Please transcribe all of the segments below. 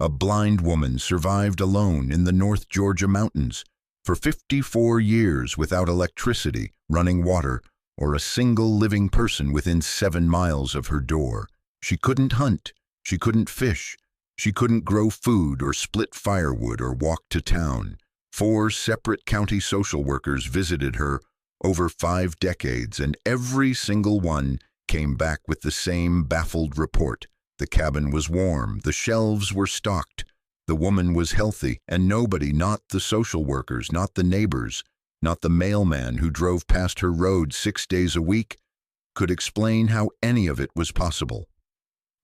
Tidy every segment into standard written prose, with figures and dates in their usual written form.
A blind woman survived alone in the North Georgia mountains for 54 years without electricity, running water, or a single living person within 7 miles of her door. She couldn't hunt, she couldn't fish, she couldn't grow food or split firewood or walk to town. 4 separate county social workers visited her over 5 decades, and every single one came back with the same baffled report. The cabin was warm, the shelves were stocked, the woman was healthy, and nobody, not the social workers, not the neighbors, not the mailman who drove past her road 6 days a week, could explain how any of it was possible.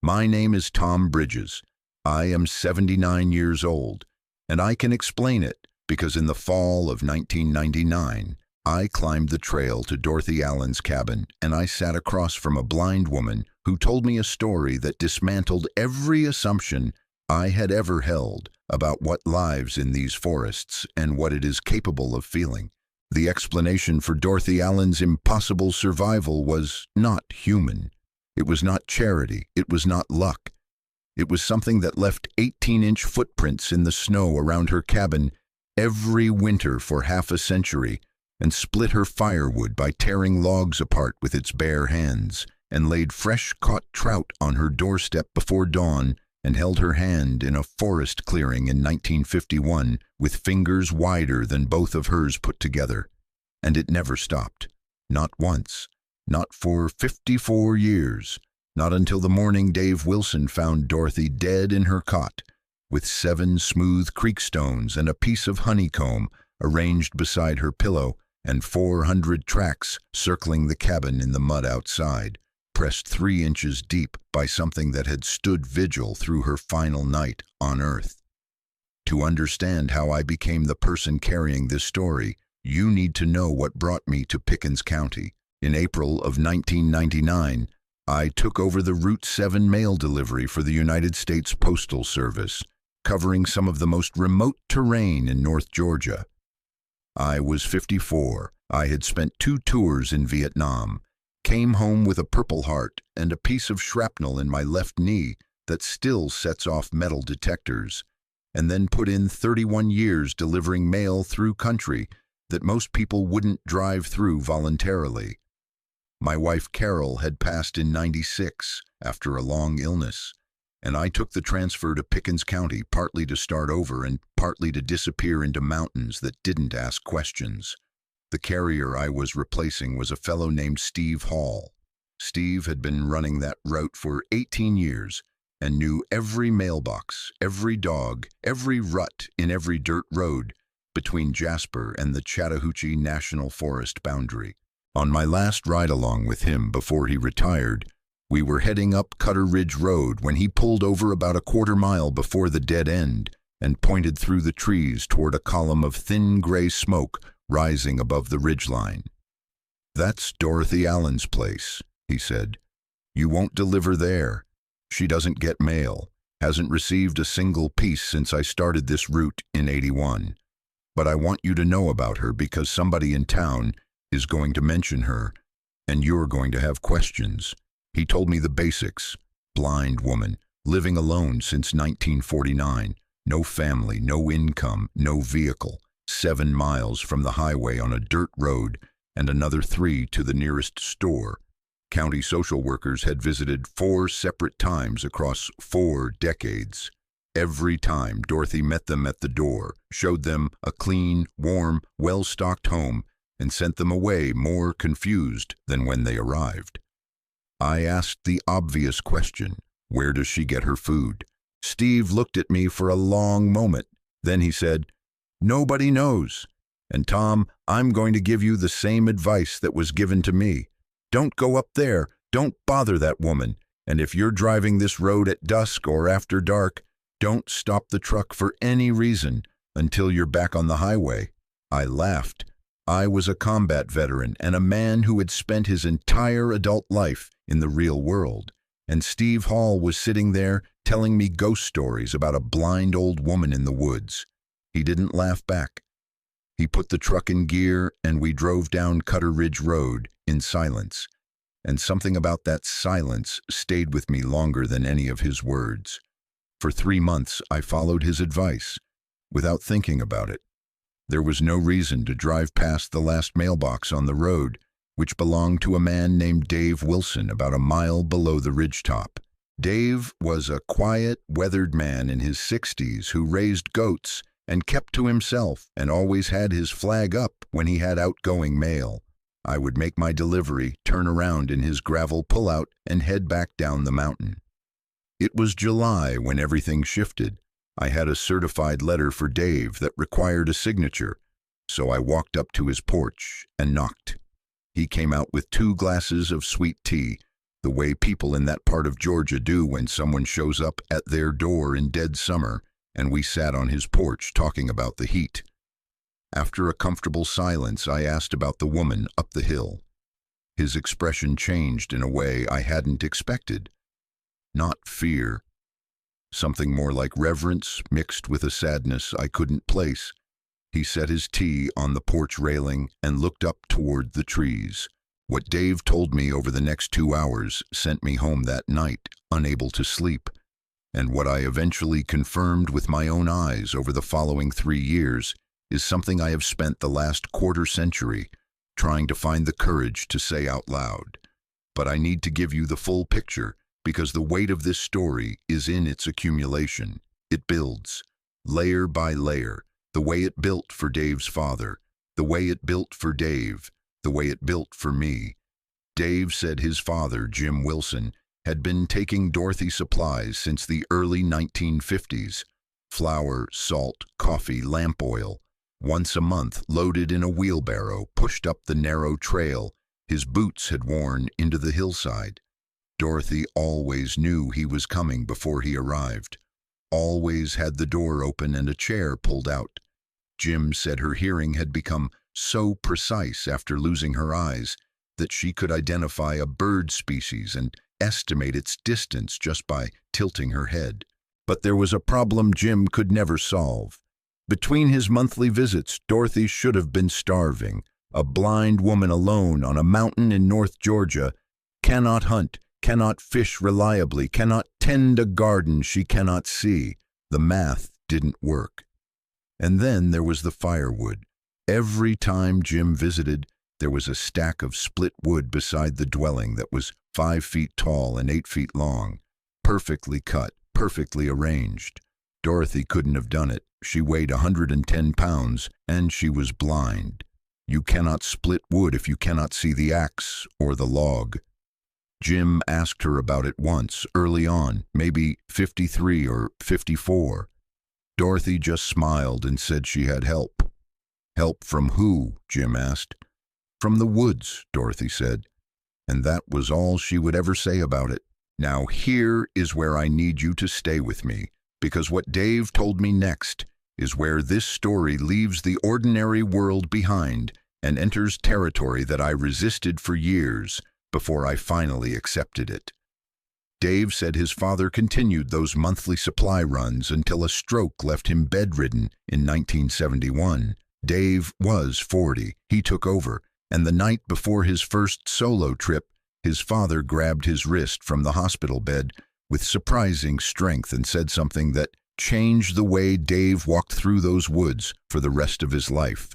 My name is Tom Bridges. I am 79 years old, and I can explain it because in the fall of 1999, I climbed the trail to Dorothy Allen's cabin, and I sat across from a blind woman who told me a story that dismantled every assumption I had ever held about what lives in these forests and what it is capable of feeling. The explanation for Dorothy Allen's impossible survival was not human. It was not charity. It was not luck. It was something that left 18-inch footprints in the snow around her cabin every winter for half a century, and split her firewood by tearing logs apart with its bare hands, and laid fresh-caught trout on her doorstep before dawn, and held her hand in a forest clearing in 1951 with fingers wider than both of hers put together. And it never stopped. Not once. Not for 54 years. Not until the morning Dave Wilson found Dorothy dead in her cot, with 7 smooth creek stones and a piece of honeycomb arranged beside her pillow, and 400 tracks circling the cabin in the mud outside, pressed 3 inches deep by something that had stood vigil through her final night on Earth. To understand how I became the person carrying this story, you need to know what brought me to Pickens County. In April of 1999, I took over the Route 7 mail delivery for the United States Postal Service, covering some of the most remote terrain in North Georgia. I was 54. I had spent 2 tours in Vietnam, came home with a Purple Heart and a piece of shrapnel in my left knee that still sets off metal detectors, and then put in 31 years delivering mail through country that most people wouldn't drive through voluntarily. My wife Carol had passed in '96 after a long illness, and I took the transfer to Pickens County partly to start over and partly to disappear into mountains that didn't ask questions. The carrier I was replacing was a fellow named Steve Hall. Steve had been running that route for 18 years and knew every mailbox, every dog, every rut in every dirt road between Jasper and the Chattahoochee National Forest boundary. On my last ride-along with him before he retired, we were heading up Cutter Ridge Road when he pulled over about a quarter mile before the dead end and pointed through the trees toward a column of thin gray smoke rising above the ridgeline. "That's Dorothy Allen's place," he said. "You won't deliver there. She doesn't get mail, hasn't received a single piece since I started this route in '81. But I want you to know about her because somebody in town is going to mention her, and you're going to have questions." He told me the basics. Blind woman, living alone since 1949, no family, no income, no vehicle, 7 miles from the highway on a dirt road, and another 3 to the nearest store. County social workers had visited 4 separate times across 4 decades. Every time Dorothy met them at the door, showed them a clean, warm, well-stocked home, and sent them away more confused than when they arrived. I asked the obvious question, where does she get her food? Steve looked at me for a long moment. Then he said, "Nobody knows. And Tom, I'm going to give you the same advice that was given to me. Don't go up there. Don't bother that woman. And if you're driving this road at dusk or after dark, don't stop the truck for any reason until you're back on the highway." I laughed. I was a combat veteran and a man who had spent his entire adult life in the real world, and Steve Hall was sitting there telling me ghost stories about a blind old woman in the woods. He didn't laugh back. He put the truck in gear and we drove down Cutter Ridge Road in silence, and something about that silence stayed with me longer than any of his words. For 3 months, I followed his advice, without thinking about it. There was no reason to drive past the last mailbox on the road, which belonged to a man named Dave Wilson about a mile below the ridgetop. Dave was a quiet, weathered man in his 60s who raised goats and kept to himself and always had his flag up when he had outgoing mail. I would make my delivery, turn around in his gravel pullout, and head back down the mountain. It was July when everything shifted. I had a certified letter for Dave that required a signature, so I walked up to his porch and knocked. He came out with 2 glasses of sweet tea, the way people in that part of Georgia do when someone shows up at their door in dead summer, and we sat on his porch talking about the heat. After a comfortable silence, I asked about the woman up the hill. His expression changed in a way I hadn't expected. Not fear. Something more like reverence mixed with a sadness I couldn't place. He set his tea on the porch railing and looked up toward the trees. What Dave told me over the next 2 hours sent me home that night, unable to sleep. And what I eventually confirmed with my own eyes over the following 3 years is something I have spent the last quarter century trying to find the courage to say out loud. But I need to give you the full picture because the weight of this story is in its accumulation. It builds, layer by layer, the way it built for Dave's father, the way it built for Dave, the way it built for me. Dave said his father, Jim Wilson, had been taking Dorothy supplies since the early 1950s. Flour, salt, coffee, lamp oil. Once a month, loaded in a wheelbarrow, pushed up the narrow trail his boots had worn into the hillside. Dorothy always knew he was coming before he arrived. Always had the door open and a chair pulled out. Jim said her hearing had become so precise after losing her eyes that she could identify a bird species and estimate its distance just by tilting her head. But there was a problem Jim could never solve. Between his monthly visits, Dorothy should have been starving. A blind woman alone on a mountain in North Georgia cannot hunt, cannot fish reliably, cannot tend a garden she cannot see. The math didn't work. And then there was the firewood. Every time Jim visited, there was a stack of split wood beside the dwelling that was 5 feet tall and 8 feet long, perfectly cut, perfectly arranged. Dorothy couldn't have done it. She weighed 110 pounds, and she was blind. You cannot split wood if you cannot see the axe or the log. Jim asked her about it once, early on, maybe 53 or 54. Dorothy just smiled and said she had help. Help from who? Jim asked. From the woods, Dorothy said. And that was all she would ever say about it. Now here is where I need you to stay with me, because what Dave told me next is where this story leaves the ordinary world behind and enters territory that I resisted for years before I finally accepted it. Dave said his father continued those monthly supply runs until a stroke left him bedridden in 1971. Dave was 40. He took over, and the night before his first solo trip, his father grabbed his wrist from the hospital bed with surprising strength and said something that changed the way Dave walked through those woods for the rest of his life.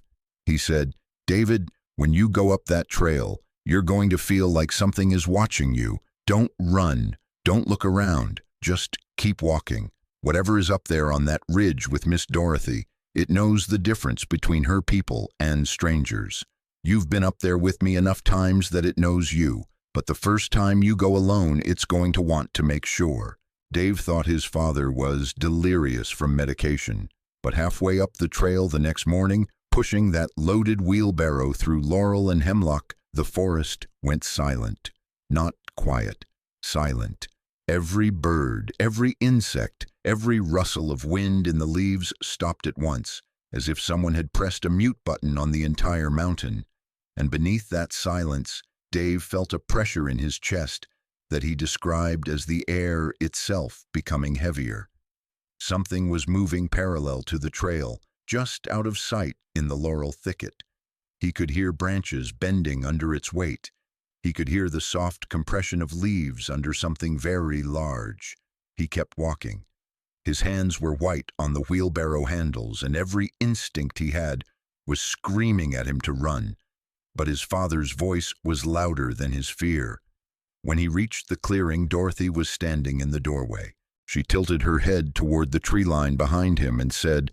He said, "David, when you go up that trail, you're going to feel like something is watching you. Don't run. Don't look around. Just keep walking. Whatever is up there on that ridge with Miss Dorothy, it knows the difference between her people and strangers. You've been up there with me enough times that it knows you, but the first time you go alone, it's going to want to make sure." Dave thought his father was delirious from medication, but halfway up the trail the next morning, pushing that loaded wheelbarrow through laurel and hemlock, the forest went silent. Not quiet, silent. Every bird, every insect, every rustle of wind in the leaves stopped at once, as if someone had pressed a mute button on the entire mountain. And beneath that silence, Dave felt a pressure in his chest that he described as the air itself becoming heavier. Something was moving parallel to the trail, just out of sight in the laurel thicket. He could hear branches bending under its weight. He could hear the soft compression of leaves under something very large. He kept walking. His hands were white on the wheelbarrow handles, and every instinct he had was screaming at him to run. But his father's voice was louder than his fear. When he reached the clearing, Dorothy was standing in the doorway. She tilted her head toward the tree line behind him and said,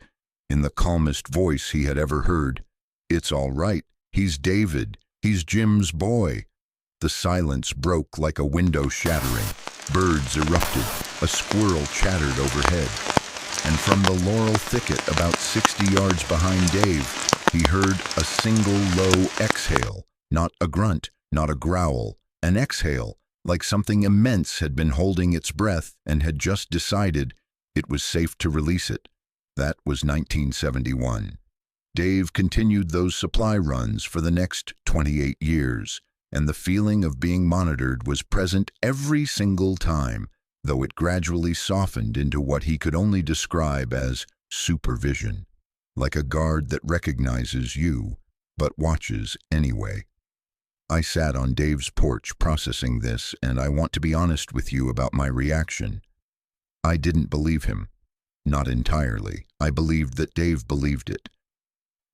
in the calmest voice he had ever heard, "It's all right. He's David. He's Jim's boy." The silence broke like a window shattering. Birds erupted. A squirrel chattered overhead. And from the laurel thicket about 60 yards behind Dave, he heard a single low exhale. Not a grunt, not a growl. An exhale, like something immense had been holding its breath and had just decided it was safe to release it. That was 1971. Dave continued those supply runs for the next 28 years, and the feeling of being monitored was present every single time, though it gradually softened into what he could only describe as supervision, like a guard that recognizes you, but watches anyway. I sat on Dave's porch processing this, and I want to be honest with you about my reaction. I didn't believe him. Not entirely. I believed that Dave believed it.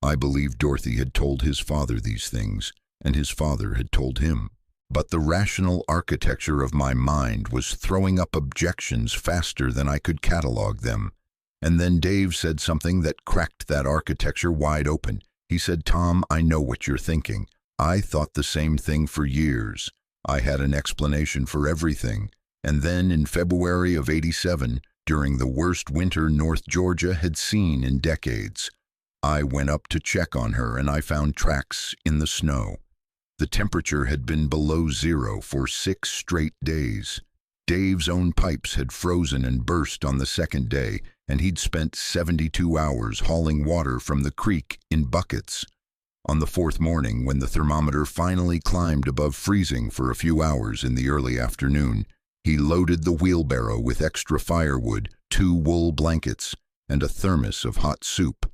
I believed Dorothy had told his father these things, and his father had told him. But the rational architecture of my mind was throwing up objections faster than I could catalog them. And then Dave said something that cracked that architecture wide open. He said, "Tom, I know what you're thinking. I thought the same thing for years. I had an explanation for everything. And then in February of '87, during the worst winter North Georgia had seen in decades, I went up to check on her and I found tracks in the snow. The temperature had been below zero for 6 straight days. Dave's own pipes had frozen and burst on the second day, and he'd spent 72 hours hauling water from the creek in buckets. On the 4th morning, when the thermometer finally climbed above freezing for a few hours in the early afternoon, he loaded the wheelbarrow with extra firewood, 2 wool blankets, and a thermos of hot soup.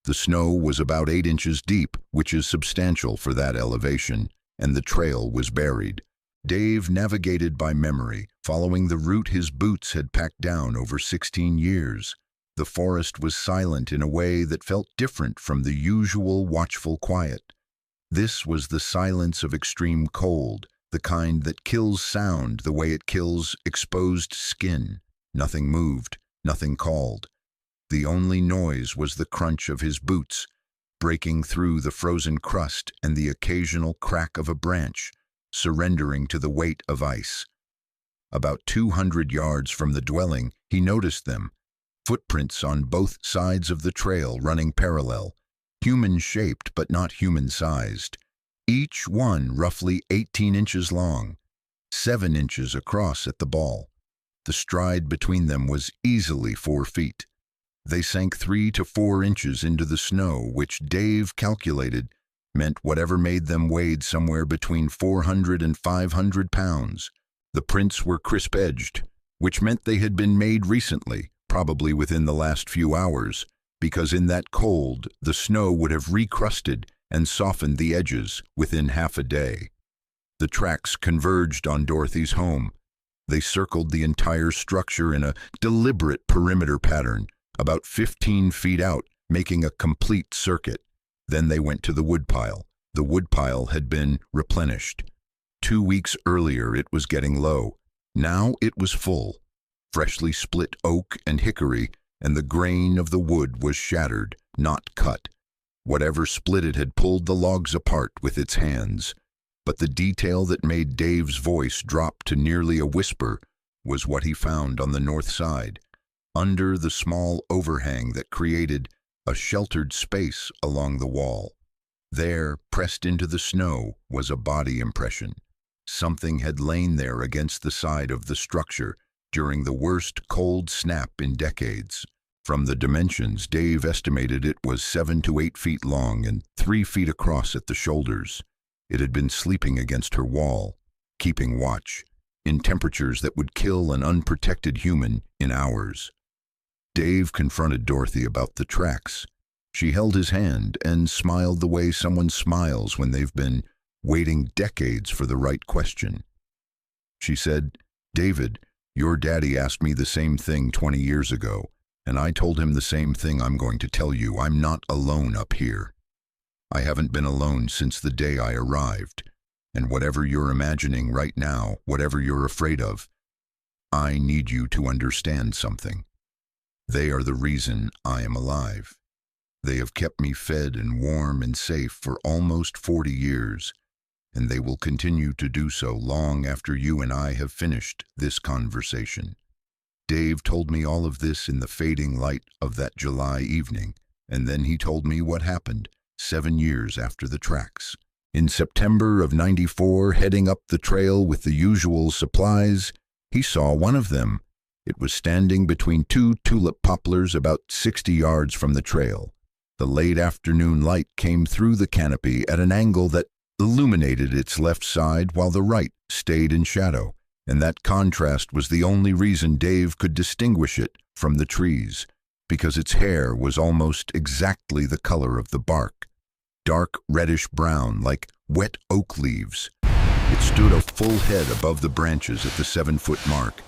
The snow was about 8 inches deep, which is substantial for that elevation, and the trail was buried. Dave navigated by memory, following the route his boots had packed down over 16 years. The forest was silent in a way that felt different from the usual watchful quiet. This was the silence of extreme cold, the kind that kills sound the way it kills exposed skin. Nothing moved, nothing called. The only noise was the crunch of his boots, breaking through the frozen crust, and the occasional crack of a branch, surrendering to the weight of ice. About 200 yards from the dwelling, he noticed them, footprints on both sides of the trail running parallel, human-shaped but not human-sized, each one roughly 18 inches long, 7 inches across at the ball. The stride between them was easily 4 feet. They sank 3 to 4 inches into the snow, which Dave calculated meant whatever made them weighed somewhere between 400 and 500 pounds. The prints were crisp-edged, which meant they had been made recently, probably within the last few hours, because in that cold, the snow would have recrusted and softened the edges within half a day. The tracks converged on Dorothy's home. They circled the entire structure in a deliberate perimeter pattern, about 15 feet out, making a complete circuit. Then they went to the woodpile. The woodpile had been replenished. 2 weeks earlier it was getting low. Now it was full. Freshly split oak and hickory, and the grain of the wood was shattered, not cut. Whatever split it had pulled the logs apart with its hands. But the detail that made Dave's voice drop to nearly a whisper was what he found on the north side. Under the small overhang that created a sheltered space along the wall. There, pressed into the snow, was a body impression. Something had lain there against the side of the structure during the worst cold snap in decades. From the dimensions, Dave estimated it was 7 to 8 feet long and 3 feet across at the shoulders. It had been sleeping against her wall, keeping watch, in temperatures that would kill an unprotected human in hours. Dave confronted Dorothy about the tracks. She held his hand and smiled the way someone smiles when they've been waiting decades for the right question. She said, "David, Your daddy asked me the same thing 20 years ago, and I told him the same thing I'm going to tell you. I'm not alone up here. I haven't been alone since the day I arrived, and whatever you're imagining right now, whatever you're afraid of, I need you to understand something. They are the reason I am alive. They have kept me fed and warm and safe for almost 40 years, and they will continue to do so long after you and I have finished this conversation. Dave told me all of this in the fading light of that July evening, and then he told me what happened 7 years after the tracks. In September of '94, heading up the trail with the usual supplies, he saw one of them. It was standing between two tulip poplars about 60 yards from the trail. The late afternoon light came through the canopy at an angle that illuminated its left side while the right stayed in shadow, and that contrast was the only reason Dave could distinguish it from the trees, because its hair was almost exactly the color of the bark, dark reddish-brown like wet oak leaves. It stood a full head above the branches at the 7-foot mark.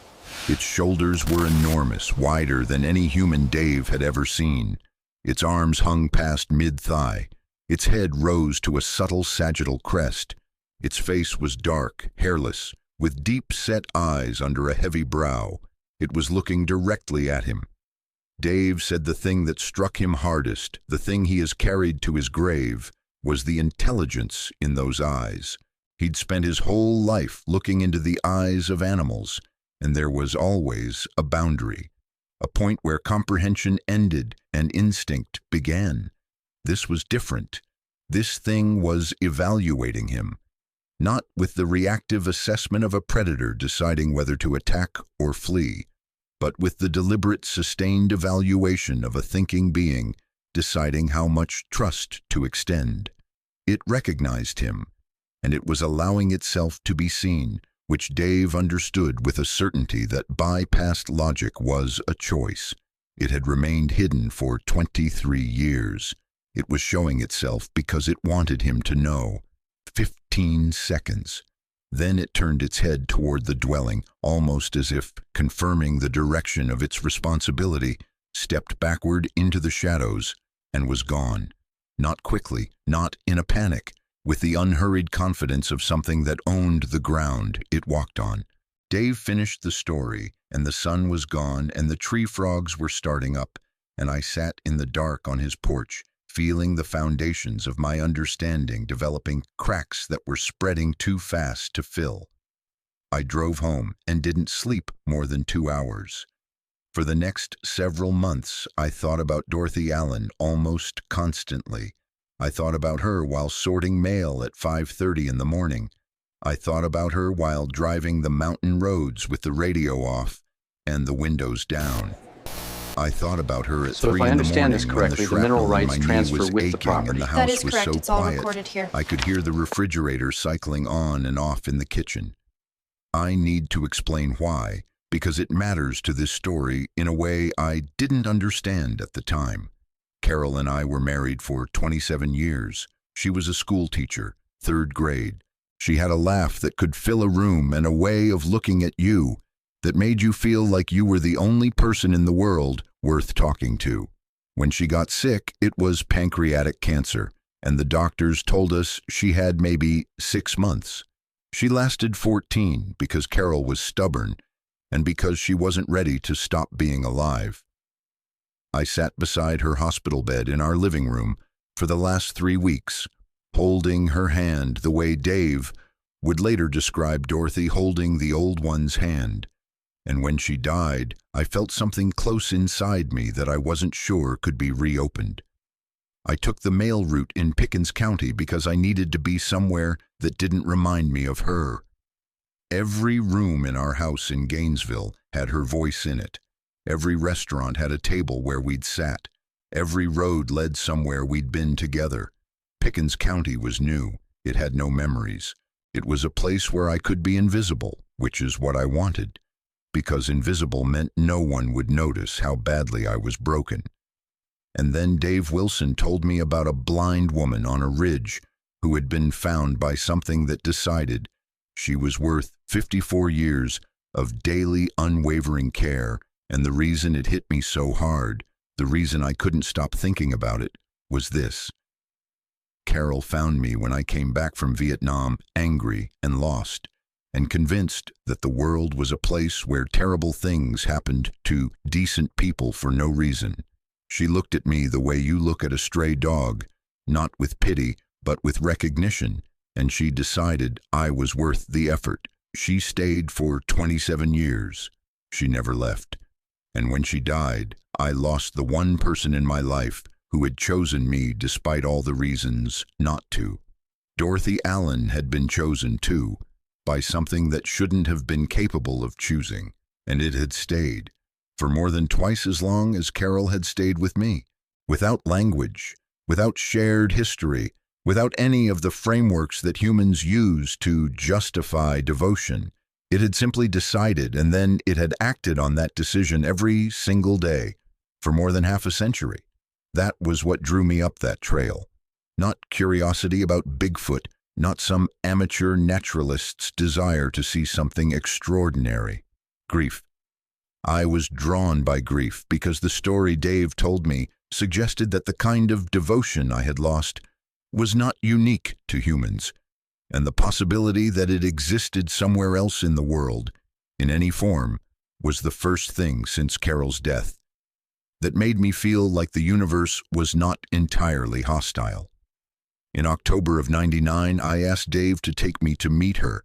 Its shoulders were enormous, wider than any human Dave had ever seen. Its arms hung past mid-thigh. Its head rose to a subtle sagittal crest. Its face was dark, hairless, with deep-set eyes under a heavy brow. It was looking directly at him. Dave said the thing that struck him hardest, the thing he has carried to his grave, was the intelligence in those eyes. He'd spent his whole life looking into the eyes of animals, and there was always a boundary, a point where comprehension ended and instinct began. This was different. This thing was evaluating him, not with the reactive assessment of a predator deciding whether to attack or flee, but with the deliberate, sustained evaluation of a thinking being deciding how much trust to extend. It recognized him, and it was allowing itself to be seen, which Dave understood with a certainty that bypassed logic was a choice. It had remained hidden for 23 years. It was showing itself because it wanted him to know. 15 seconds. Then it turned its head toward the dwelling, almost as if confirming the direction of its responsibility, stepped backward into the shadows, and was gone. Not quickly, not in a panic, with the unhurried confidence of something that owned the ground it walked on. Dave finished the story, and the sun was gone, and the tree frogs were starting up, and I sat in the dark on his porch, feeling the foundations of my understanding developing, cracks that were spreading too fast to fill. I drove home and didn't sleep more than 2 hours. For the next several months, I thought about Dorothy Allen almost constantly. I thought about her while sorting mail at 5:30 in the morning. I thought about her while driving the mountain roads with the radio off and the windows down. I thought about her at 3 in the morning when the shrapnel in my knee was aching and the house was so quiet. I could hear the refrigerator cycling on and off in the kitchen. I need to explain why, because it matters to this story in a way I didn't understand at the time. Carol and I were married for 27 years. She was a school teacher, 3rd grade. She had a laugh that could fill a room and a way of looking at you that made you feel like you were the only person in the world worth talking to. When she got sick, it was pancreatic cancer, and the doctors told us she had maybe 6 months. She lasted 14 because Carol was stubborn and because she wasn't ready to stop being alive. I sat beside her hospital bed in our living room for the last 3 weeks, holding her hand the way Dave would later describe Dorothy holding the old one's hand. And when she died, I felt something close inside me that I wasn't sure could be reopened. I took the mail route in Pickens County because I needed to be somewhere that didn't remind me of her. Every room in our house in Gainesville had her voice in it. Every restaurant had a table where we'd sat. Every road led somewhere we'd been together. Pickens County was new. It had no memories. It was a place where I could be invisible, which is what I wanted, because invisible meant no one would notice how badly I was broken. And then Dave Wilson told me about a blind woman on a ridge who had been found by something that decided she was worth 54 years of daily unwavering care, and the reason it hit me so hard, the reason I couldn't stop thinking about it, was this. Carol found me when I came back from Vietnam, angry and lost, and convinced that the world was a place where terrible things happened to decent people for no reason. She looked at me the way you look at a stray dog, not with pity, but with recognition, and she decided I was worth the effort. She stayed for 27 years. She never left. And when she died, I lost the one person in my life who had chosen me despite all the reasons not to. Dorothy Allen had been chosen too, by something that shouldn't have been capable of choosing, and it had stayed for more than twice as long as Carol had stayed with me, without language, without shared history, without any of the frameworks that humans use to justify devotion. It had simply decided, and then it had acted on that decision every single day for more than half a century. That was what drew me up that trail. Not curiosity about Bigfoot, not some amateur naturalist's desire to see something extraordinary. Grief. I was drawn by grief because the story Dave told me suggested that the kind of devotion I had lost was not unique to humans, and the possibility that it existed somewhere else in the world, in any form, was the first thing since Carol's death that made me feel like the universe was not entirely hostile. In October of '99, I asked Dave to take me to meet her.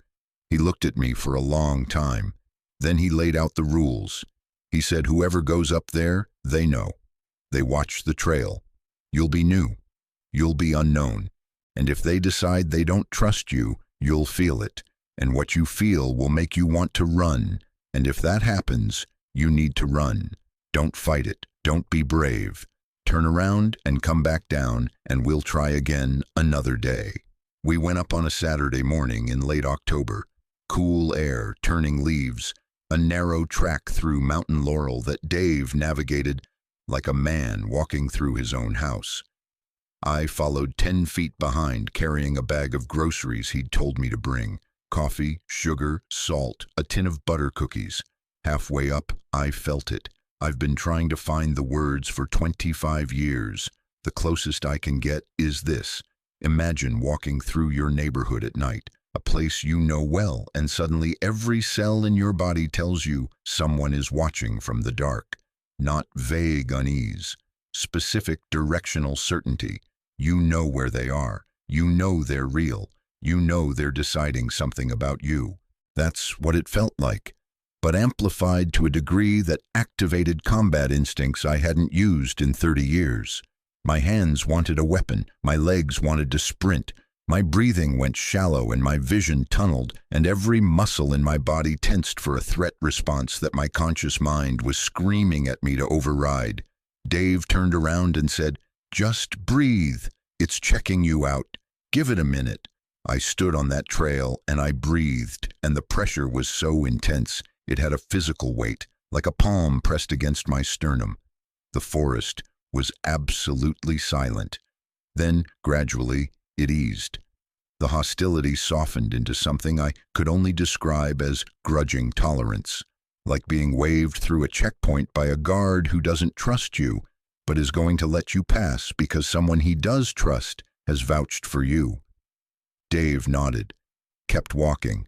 He looked at me for a long time. Then he laid out the rules. He said, whoever goes up there, they know. They watch the trail. You'll be new. You'll be unknown. And if they decide they don't trust you, you'll feel it. And what you feel will make you want to run. And if that happens, you need to run. Don't fight it. Don't be brave. Turn around and come back down, and we'll try again another day. We went up on a Saturday morning in late October. Cool air, turning leaves, a narrow track through mountain laurel that Dave navigated like a man walking through his own house. I followed 10 feet behind, carrying a bag of groceries he'd told me to bring. Coffee, sugar, salt, a tin of butter cookies. Halfway up, I felt it. I've been trying to find the words for 25 years. The closest I can get is this. Imagine walking through your neighborhood at night, a place you know well, and suddenly every cell in your body tells you someone is watching from the dark. Not vague unease, specific directional certainty. You know where they are. You know they're real. You know they're deciding something about you. That's what it felt like, but amplified to a degree that activated combat instincts I hadn't used in 30 years. My hands wanted a weapon, my legs wanted to sprint, my breathing went shallow and my vision tunneled, and every muscle in my body tensed for a threat response that my conscious mind was screaming at me to override. Dave turned around and said, "Just breathe. It's checking you out. Give it a minute." I stood on that trail and I breathed, and the pressure was so intense. It had a physical weight, like a palm pressed against my sternum. The forest was absolutely silent. Then, gradually, it eased. The hostility softened into something I could only describe as grudging tolerance, like being waved through a checkpoint by a guard who doesn't trust you, but is going to let you pass because someone he does trust has vouched for you. Dave nodded, kept walking.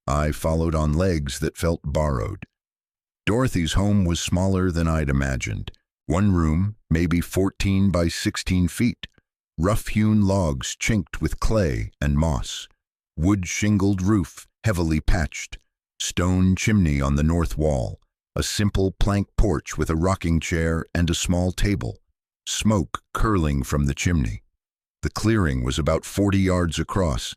I followed on legs that felt borrowed. Dorothy's home was smaller than I'd imagined. One room, maybe 14 by 16 feet. Rough-hewn logs chinked with clay and moss. Wood-shingled roof, heavily patched. Stone chimney on the north wall. A simple plank porch with a rocking chair and a small table. Smoke curling from the chimney. The clearing was about 40 yards across,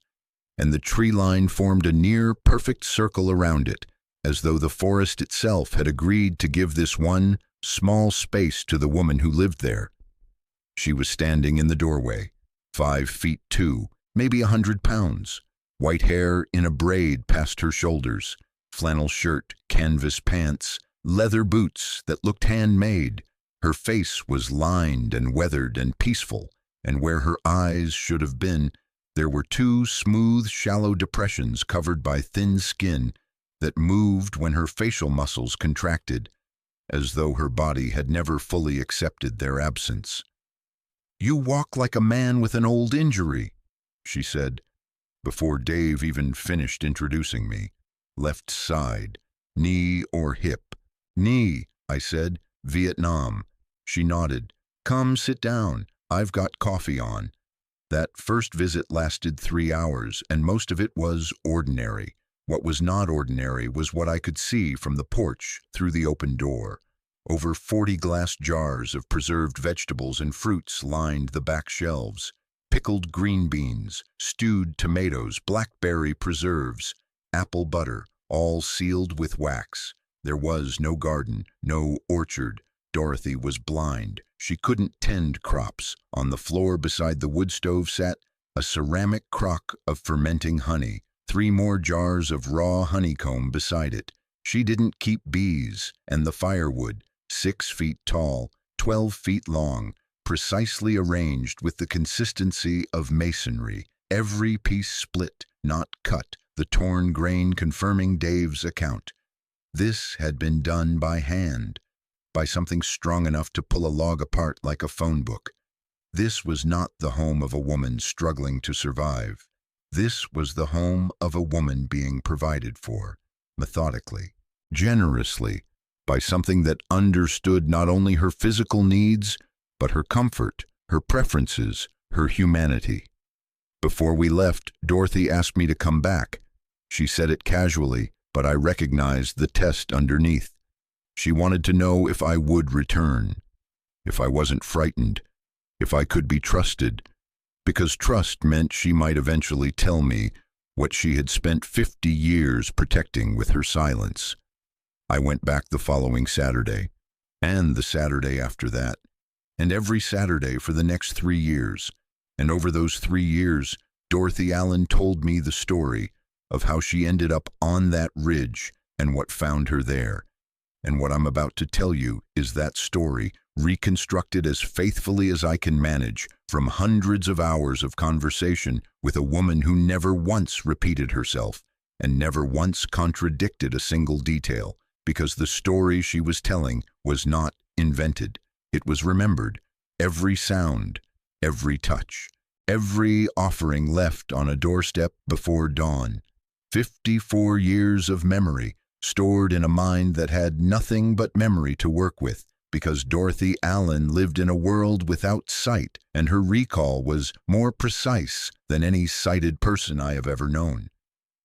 and the tree line formed a near-perfect circle around it, as though the forest itself had agreed to give this one small space to the woman who lived there. She was standing in the doorway, 5 feet 2, maybe 100 pounds, white hair in a braid past her shoulders, flannel shirt, canvas pants, leather boots that looked handmade. Her face was lined and weathered and peaceful, and where her eyes should have been, there were 2 smooth, shallow depressions covered by thin skin that moved when her facial muscles contracted, as though her body had never fully accepted their absence. "You walk like a man with an old injury," she said, before Dave even finished introducing me. "Left side, knee or hip?" "Knee," I said. "Vietnam." She nodded. "Come sit down. I've got coffee on." That first visit lasted 3 hours, and most of it was ordinary. What was not ordinary was what I could see from the porch through the open door. Over 40 glass jars of preserved vegetables and fruits lined the back shelves. Pickled green beans, stewed tomatoes, blackberry preserves, apple butter, all sealed with wax. There was no garden, no orchard. Dorothy was blind. She couldn't tend crops. On the floor beside the wood stove sat a ceramic crock of fermenting honey, 3 more jars of raw honeycomb beside it. She didn't keep bees, and the firewood, 6 feet tall, 12 feet long, precisely arranged with the consistency of masonry, every piece split, not cut, the torn grain confirming Dave's account. This had been done by hand, by something strong enough to pull a log apart like a phone book. This was not the home of a woman struggling to survive. This was the home of a woman being provided for, methodically, generously, by something that understood not only her physical needs, but her comfort, her preferences, her humanity. Before we left, Dorothy asked me to come back. She said it casually, but I recognized the test underneath. She wanted to know if I would return, if I wasn't frightened, if I could be trusted, because trust meant she might eventually tell me what she had spent 50 years protecting with her silence. I went back the following Saturday, and the Saturday after that, and every Saturday for the next 3 years. And over those 3 years, Dorothy Allen told me the story of how she ended up on that ridge and what found her there. And what I'm about to tell you is that story, reconstructed as faithfully as I can manage, from hundreds of hours of conversation with a woman who never once repeated herself and never once contradicted a single detail, because the story she was telling was not invented. It was remembered. Every sound, every touch, every offering left on a doorstep before dawn. 54 years of memory, stored in a mind that had nothing but memory to work with, because Dorothy Allen lived in a world without sight, and her recall was more precise than any sighted person I have ever known.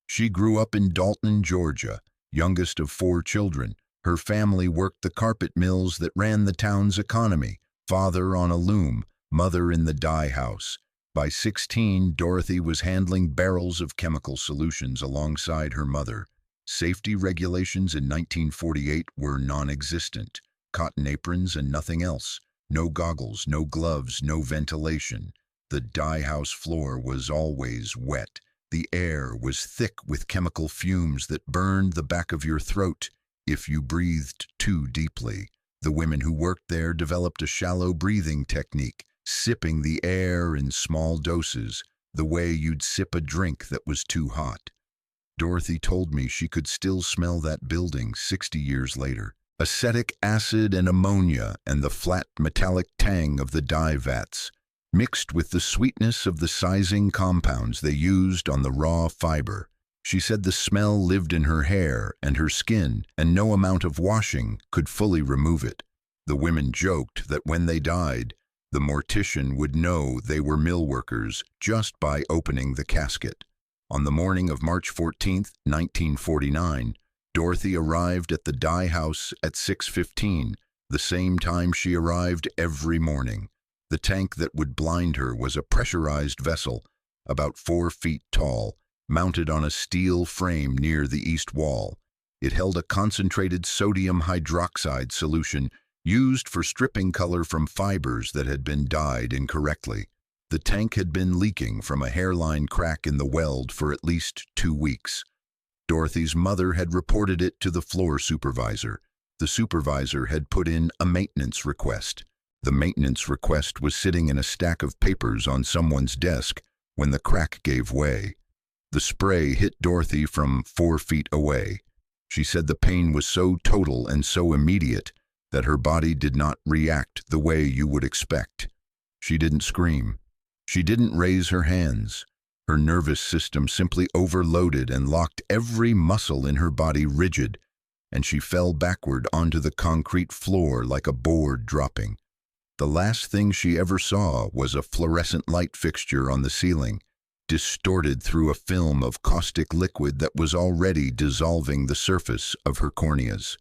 She grew up in Dalton, Georgia, youngest of 4 children. Her family worked the carpet mills that ran the town's economy, father on a loom, mother in the dye house. By 16, Dorothy was handling barrels of chemical solutions alongside her mother. Safety regulations in 1948 were non-existent. Cotton aprons and nothing else. No goggles, no gloves, no ventilation. The dye house floor was always wet. The air was thick with chemical fumes that burned the back of your throat if you breathed too deeply. The women who worked there developed a shallow breathing technique, sipping the air in small doses, the way you'd sip a drink that was too hot. Dorothy told me she could still smell that building 60 years later. Acetic acid and ammonia and the flat metallic tang of the dye vats, mixed with the sweetness of the sizing compounds they used on the raw fiber. She said the smell lived in her hair and her skin, and no amount of washing could fully remove it. The women joked that when they died, the mortician would know they were mill workers just by opening the casket. On the morning of March 14, 1949, Dorothy arrived at the dye house at 6:15, the same time she arrived every morning. The tank that would blind her was a pressurized vessel, about 4 feet tall, mounted on a steel frame near the east wall. It held a concentrated sodium hydroxide solution used for stripping color from fibers that had been dyed incorrectly. The tank had been leaking from a hairline crack in the weld for at least 2 weeks. Dorothy's mother had reported it to the floor supervisor. The supervisor had put in a maintenance request. The maintenance request was sitting in a stack of papers on someone's desk when the crack gave way. The spray hit Dorothy from 4 feet away. She said the pain was so total and so immediate that her body did not react the way you would expect. She didn't scream. She didn't raise her hands. Her nervous system simply overloaded and locked every muscle in her body rigid, and she fell backward onto the concrete floor like a board dropping. The last thing she ever saw was a fluorescent light fixture on the ceiling, distorted through a film of caustic liquid that was already dissolving the surface of her corneas.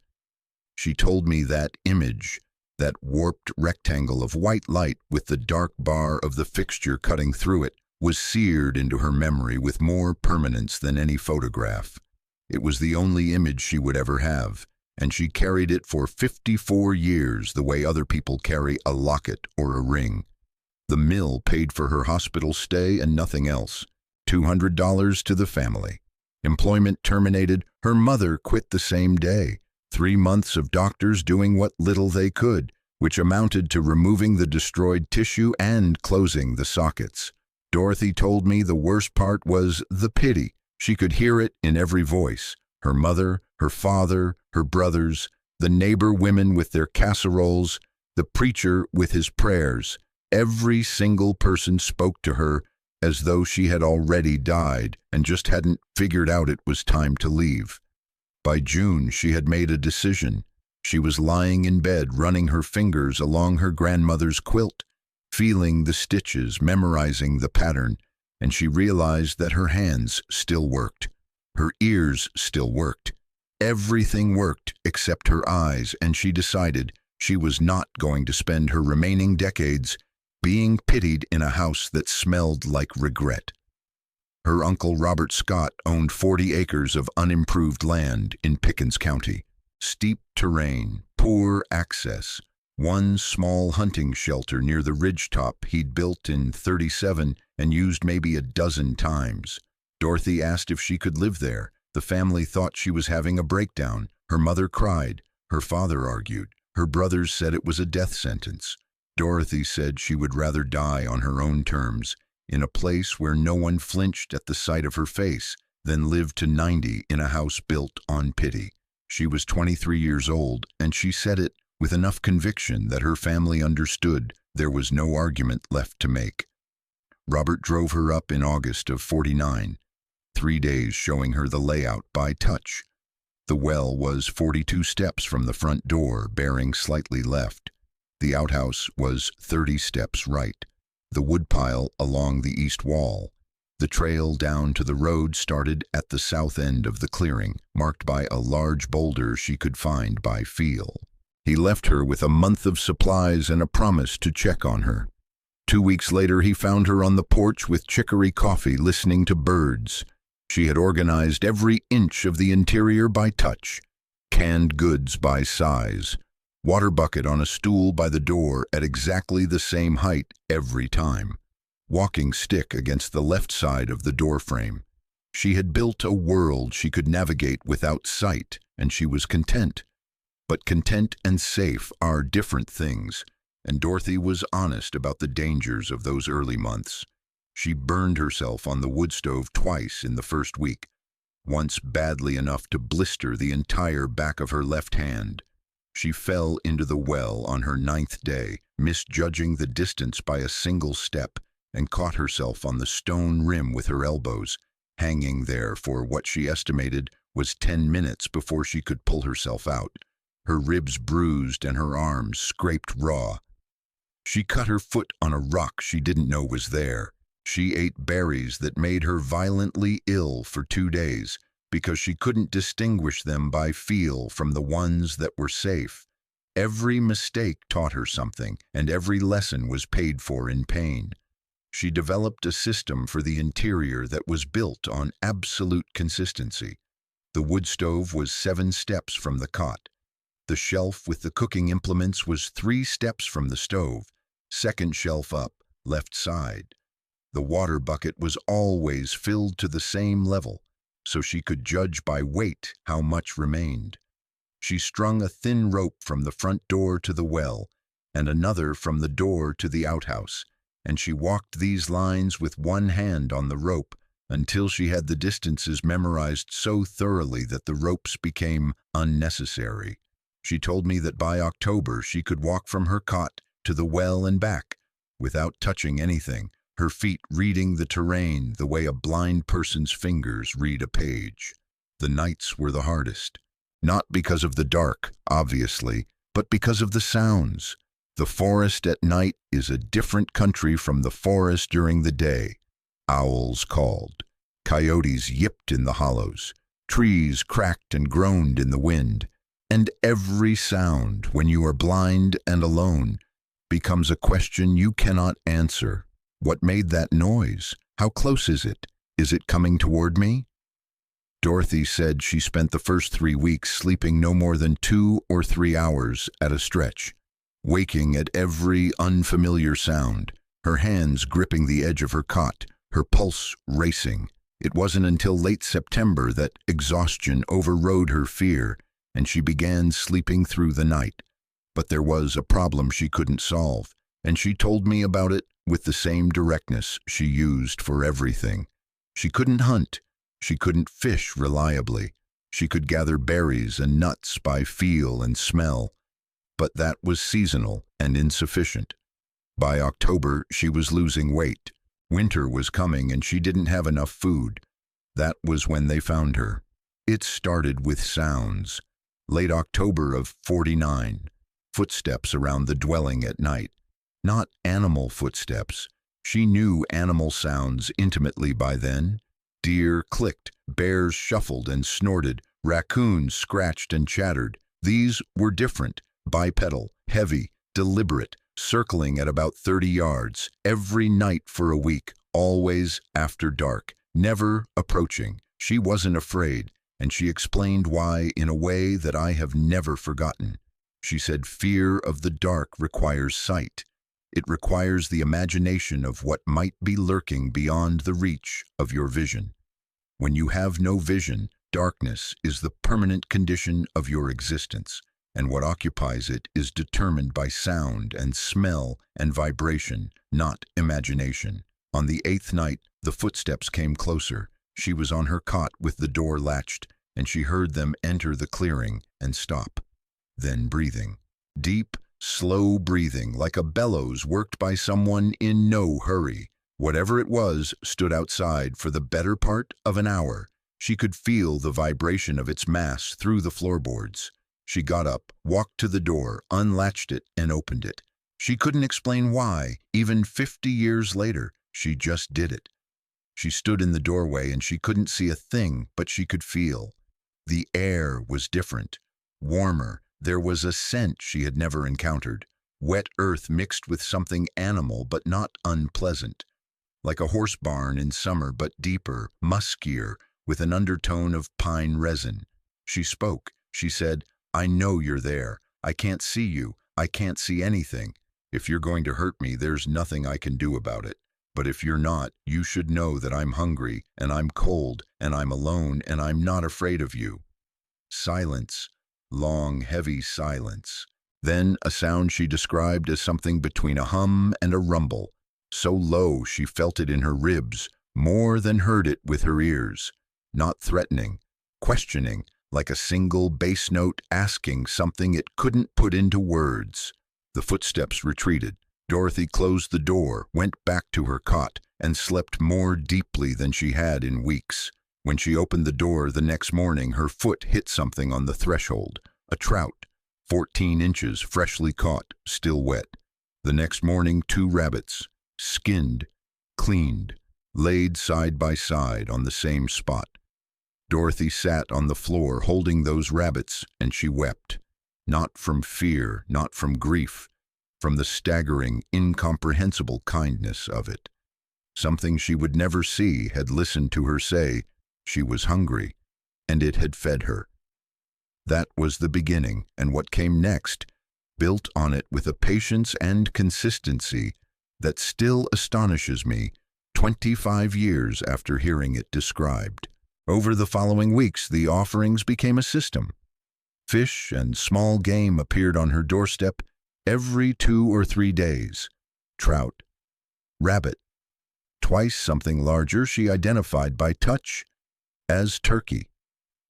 She told me that image, that warped rectangle of white light with the dark bar of the fixture cutting through it, was seared into her memory with more permanence than any photograph. It was the only image she would ever have, and she carried it for 54 years the way other people carry a locket or a ring. The mill paid for her hospital stay and nothing else. $200 to the family. Employment terminated. Her mother quit the same day. 3 months of doctors doing what little they could, which amounted to removing the destroyed tissue and closing the sockets. Dorothy told me the worst part was the pity. She could hear it in every voice. Her mother, her father, her brothers, the neighbor women with their casseroles, the preacher with his prayers. Every single person spoke to her as though she had already died and just hadn't figured out it was time to leave. By June, she had made a decision. She was lying in bed, running her fingers along her grandmother's quilt, feeling the stitches, memorizing the pattern, and she realized that her hands still worked. Her ears still worked. Everything worked except her eyes, and she decided she was not going to spend her remaining decades being pitied in a house that smelled like regret. Her uncle Robert Scott owned 40 acres of unimproved land in Pickens County. Steep terrain, poor access, one small hunting shelter near the ridgetop he'd built in '37 and used maybe a dozen times. Dorothy asked if she could live there. The family thought she was having a breakdown. Her mother cried. Her father argued. Her brothers said it was a death sentence. Dorothy said she would rather die on her own terms, in a place where no one flinched at the sight of her face, than live to 90 in a house built on pity. She was 23 years old, and she said it with enough conviction that her family understood there was no argument left to make. Robert drove her up in August of '49, 3 days showing her the layout by touch. The well was 42 steps from the front door, bearing slightly left. The outhouse was 30 steps right. The woodpile along the east wall. The trail down to the road started at the south end of the clearing, marked by a large boulder she could find by feel. He left her with a month of supplies and a promise to check on her. 2 weeks later, he found her on the porch with chicory coffee, listening to birds. She had organized every inch of the interior by touch, canned goods by size, water bucket on a stool by the door at exactly the same height every time, walking stick against the left side of the door frame. She had built a world she could navigate without sight, and she was content. But content and safe are different things, and Dorothy was honest about the dangers of those early months. She burned herself on the wood stove twice in the first week, once badly enough to blister the entire back of her left hand. She fell into the well on her 9th day, misjudging the distance by a single step, and caught herself on the stone rim with her elbows, hanging there for what she estimated was 10 minutes before she could pull herself out. Her ribs bruised and her arms scraped raw. She cut her foot on a rock she didn't know was there. She ate berries that made her violently ill for 2 days because she couldn't distinguish them by feel from the ones that were safe. Every mistake taught her something, and every lesson was paid for in pain. She developed a system for the interior that was built on absolute consistency. The wood stove was 7 steps from the cot. The shelf with the cooking implements was 3 steps from the stove, second shelf up, left side. The water bucket was always filled to the same level, so she could judge by weight how much remained. She strung a thin rope from the front door to the well, and another from the door to the outhouse, and she walked these lines with one hand on the rope, until she had the distances memorized so thoroughly that the ropes became unnecessary. She told me that by October she could walk from her cot to the well and back without touching anything, her feet reading the terrain the way a blind person's fingers read a page. The nights were the hardest, not because of the dark, obviously, but because of the sounds. The forest at night is a different country from the forest during the day. Owls called, coyotes yipped in the hollows, trees cracked and groaned in the wind, and every sound, when you are blind and alone, becomes a question you cannot answer. What made that noise? How close is it? Is it coming toward me? Dorothy said she spent the first 3 weeks sleeping no more than 2 or 3 hours at a stretch, waking at every unfamiliar sound, her hands gripping the edge of her cot, her pulse racing. It wasn't until late September that exhaustion overrode her fear and she began sleeping through the night. But there was a problem she couldn't solve, and she told me about it with the same directness she used for everything. She couldn't hunt. She couldn't fish reliably. She could gather berries and nuts by feel and smell, but that was seasonal and insufficient. By October, she was losing weight. Winter was coming and she didn't have enough food. That was when they found her. It started with sounds. Late October of '49. Footsteps around the dwelling at night. Not animal footsteps. She knew animal sounds intimately by then. Deer clicked, bears shuffled and snorted, raccoons scratched and chattered. These were different, bipedal, heavy, deliberate, circling at about 30 yards, every night for a week, always after dark, never approaching. She wasn't afraid, and she explained why in a way that I have never forgotten. She said fear of the dark requires sight. It requires the imagination of what might be lurking beyond the reach of your vision. When you have no vision, darkness is the permanent condition of your existence, and what occupies it is determined by sound and smell and vibration, not imagination. On the 8th night, the footsteps came closer. She was on her cot with the door latched, and she heard them enter the clearing and stop. Then breathing. Deep, slow breathing, like a bellows worked by someone in no hurry. Whatever it was stood outside for the better part of an hour. She could feel the vibration of its mass through the floorboards. She got up, walked to the door, unlatched it, and opened it. She couldn't explain why, even 50 years later. She just did it. She stood in the doorway and she couldn't see a thing, but she could feel. The air was different, warmer. There was a scent she had never encountered. Wet earth mixed with something animal but not unpleasant. Like a horse barn in summer but deeper, muskier, with an undertone of pine resin. She spoke. She said, "I know you're there. I can't see you. I can't see anything. If you're going to hurt me, there's nothing I can do about it. But if you're not, you should know that I'm hungry, and I'm cold, and I'm alone, and I'm not afraid of you." Silence. Long, heavy silence. Then a sound she described as something between a hum and a rumble. So low she felt it in her ribs, more than heard it with her ears. Not threatening, questioning, like a single bass note asking something it couldn't put into words. The footsteps retreated. Dorothy closed the door, went back to her cot, and slept more deeply than she had in weeks. When she opened the door the next morning, her foot hit something on the threshold. A trout, 14 inches, freshly caught, still wet. The next morning, 2 rabbits, skinned, cleaned, laid side by side on the same spot. Dorothy sat on the floor holding those rabbits, and she wept. Not from fear, not from grief, from the staggering, incomprehensible kindness of it. Something she would never see had listened to her say she was hungry, and it had fed her. That was the beginning, and what came next built on it with a patience and consistency that still astonishes me 25 years after hearing it described. Over the following weeks, the offerings became a system. Fish and small game appeared on her doorstep every 2 or 3 days. Trout, rabbit, twice something larger she identified by touch as turkey.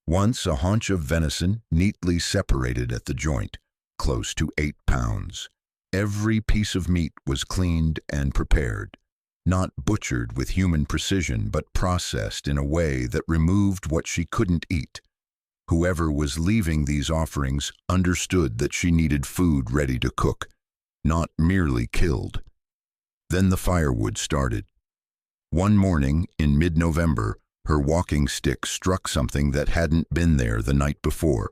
Once a haunch of venison, neatly separated at the joint, close to 8 pounds. Every piece of meat was cleaned and prepared, not butchered with human precision, but processed in a way that removed what she couldn't eat. Whoever was leaving these offerings understood that she needed food ready to cook, not merely killed. Then the firewood started. One morning in mid-November, her walking stick struck something that hadn't been there the night before.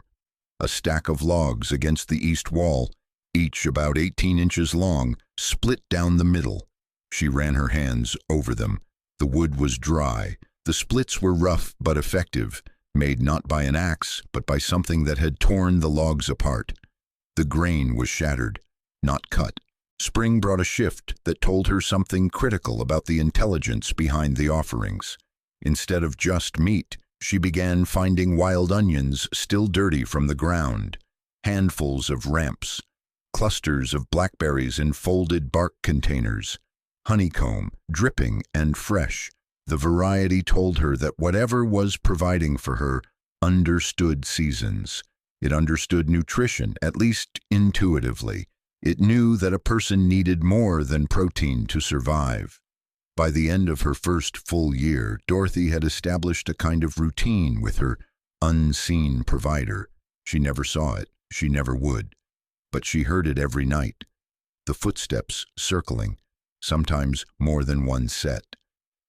A stack of logs against the east wall, each about 18 inches long, split down the middle. She ran her hands over them. The wood was dry. The splits were rough but effective, made not by an axe, but by something that had torn the logs apart. The grain was shattered, not cut. Spring brought a shift that told her something critical about the intelligence behind the offerings. Instead of just meat, she began finding wild onions still dirty from the ground, handfuls of ramps, clusters of blackberries in folded bark containers, honeycomb, dripping and fresh. The variety told her that whatever was providing for her understood seasons. It understood nutrition, at least intuitively. It knew that a person needed more than protein to survive. By the end of her first full year, Dorothy had established a kind of routine with her unseen provider. She never saw it, she never would, but she heard it every night. The footsteps circling, sometimes more than one set.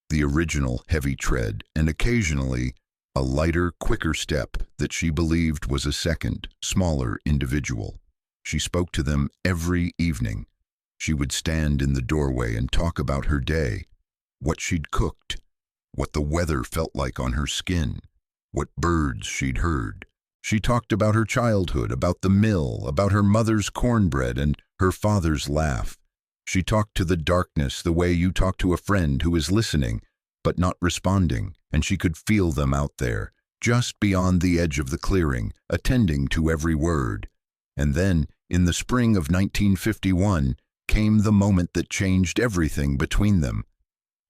The original heavy tread, and occasionally a lighter, quicker step that she believed was a second, smaller individual. She spoke to them every evening. She would stand in the doorway and talk about her day, what she'd cooked, what the weather felt like on her skin, what birds she'd heard. She talked about her childhood, about the mill, about her mother's cornbread and her father's laugh. She talked to the darkness the way you talk to a friend who is listening but not responding, and she could feel them out there, just beyond the edge of the clearing, attending to every word. And then, in the spring of 1951, came the moment that changed everything between them.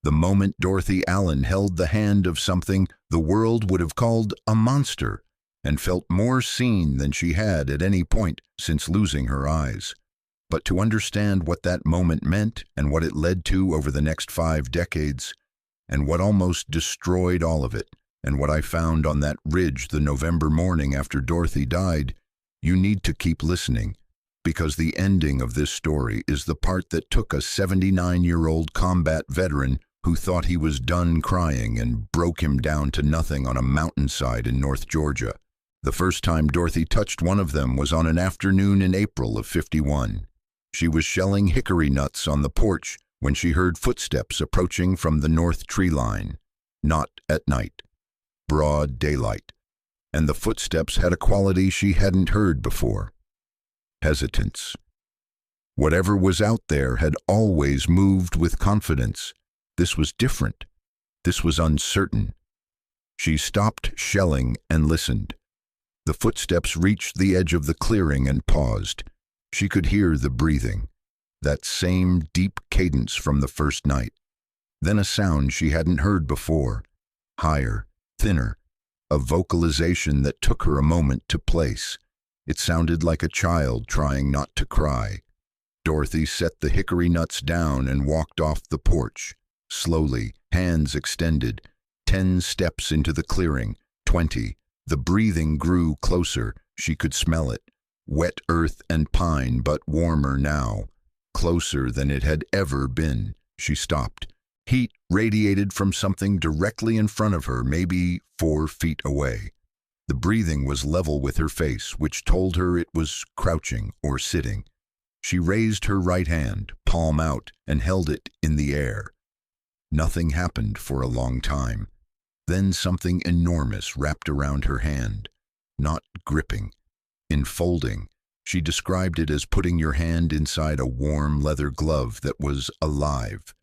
The moment Dorothy Allen held the hand of something the world would have called a monster, and felt more seen than she had at any point since losing her eyes. But to understand what that moment meant and what it led to over the next 5 decades, and what almost destroyed all of it, and what I found on that ridge the November morning after Dorothy died, you need to keep listening, because the ending of this story is the part that took a 79-year-old combat veteran who thought he was done crying and broke him down to nothing on a mountainside in North Georgia. The first time Dorothy touched one of them was on an afternoon in April of '51. She was shelling hickory nuts on the porch when she heard footsteps approaching from the north tree line. Not at night. Broad daylight. And the footsteps had a quality she hadn't heard before. Hesitance. Whatever was out there had always moved with confidence. This was different. This was uncertain. She stopped shelling and listened. The footsteps reached the edge of the clearing and paused. She could hear the breathing, that same deep cadence from the first night. Then a sound she hadn't heard before, higher, thinner, a vocalization that took her a moment to place. It sounded like a child trying not to cry. Dorothy set the hickory nuts down and walked off the porch. Slowly, hands extended, 10 steps into the clearing, 20. The breathing grew closer. She could smell it. Wet earth and pine, but warmer now. Closer than it had ever been. She stopped. Heat radiated from something directly in front of her, maybe 4 feet away. The breathing was level with her face, which told her it was crouching or sitting. She raised her right hand, palm out, and held it in the air. Nothing happened for a long time. Then something enormous wrapped around her hand. Not gripping, enfolding. She described it as putting your hand inside a warm leather glove that was alive.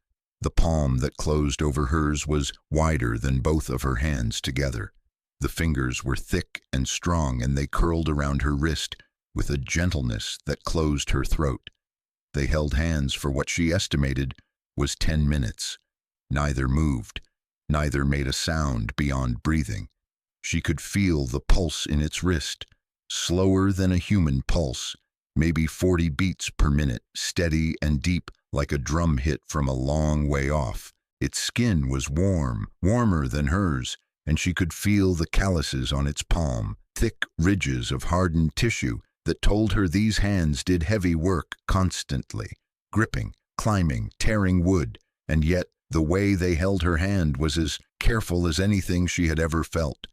The palm that closed over hers was wider than both of her hands together. The fingers were thick and strong, and they curled around her wrist with a gentleness that closed her throat. They held hands for what she estimated was 10 minutes. Neither moved, neither made a sound beyond breathing. She could feel the pulse in its wrist, slower than a human pulse, maybe 40 beats per minute, steady and deep like a drum hit from a long way off. Its skin was warm, warmer than hers, and she could feel the calluses on its palm, thick ridges of hardened tissue that told her these hands did heavy work constantly, gripping, climbing, tearing wood, and yet the way they held her hand was as careful as anything she had ever felt.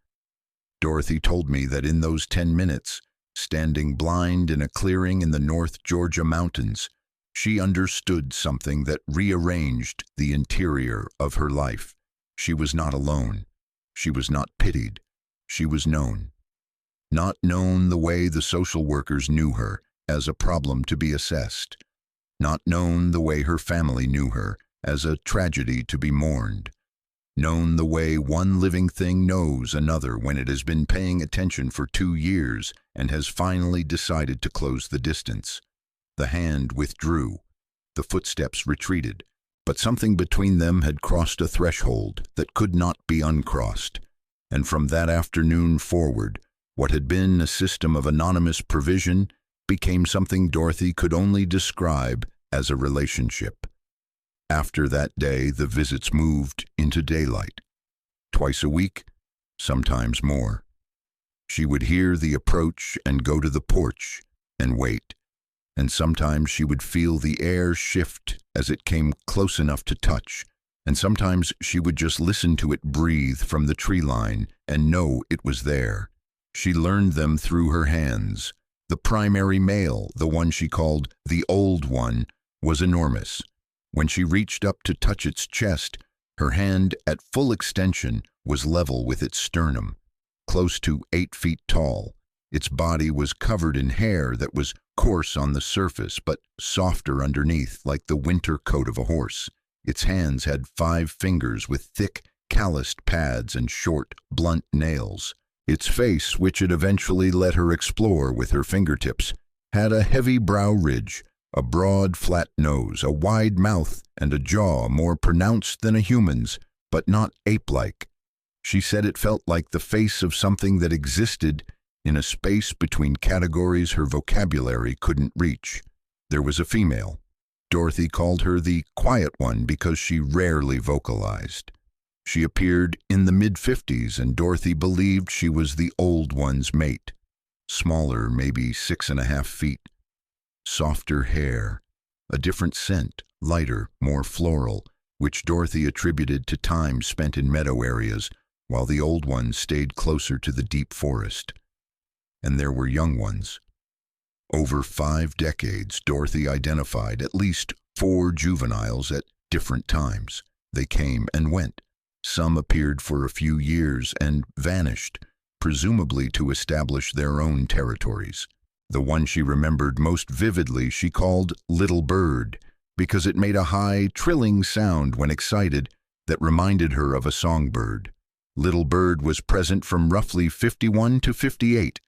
Dorothy told me that in those 10 minutes, standing blind in a clearing in the North Georgia mountains, she understood something that rearranged the interior of her life. She was not alone. She was not pitied. She was known. Not known the way the social workers knew her, as a problem to be assessed. Not known the way her family knew her, as a tragedy to be mourned. Known the way one living thing knows another when it has been paying attention for 2 years and has finally decided to close the distance. The hand withdrew. The footsteps retreated, but something between them had crossed a threshold that could not be uncrossed. And from that afternoon forward, what had been a system of anonymous provision became something Dorothy could only describe as a relationship. After that day, the visits moved into daylight. Twice a week, sometimes more. She would hear the approach and go to the porch and wait, and sometimes she would feel the air shift as it came close enough to touch, and sometimes she would just listen to it breathe from the tree line and know it was there. She learned them through her hands. The primary male, the one she called the old one, was enormous. When she reached up to touch its chest, her hand at full extension was level with its sternum. Close to 8 feet tall, its body was covered in hair that was coarse on the surface but softer underneath, like the winter coat of a horse. Its hands had 5 fingers with thick, calloused pads and short, blunt nails. Its face, which it eventually let her explore with her fingertips, had a heavy brow ridge, a broad, flat nose, a wide mouth, and a jaw more pronounced than a human's, but not ape-like. She said it felt like the face of something that existed in a space between categories her vocabulary couldn't reach. There was a female. Dorothy called her the quiet one because she rarely vocalized. She appeared in the mid-50s, and Dorothy believed she was the old one's mate. Smaller, maybe 6.5 feet. Softer hair, a different scent, lighter, more floral, which Dorothy attributed to time spent in meadow areas, while the old one stayed closer to the deep forest. And there were young ones. Over 5 decades, Dorothy identified at least 4 juveniles at different times. They came and went. Some appeared for a few years and vanished, presumably to establish their own territories. The one she remembered most vividly she called Little Bird, because it made a high, trilling sound when excited that reminded her of a songbird. Little Bird was present from roughly 51 to 58,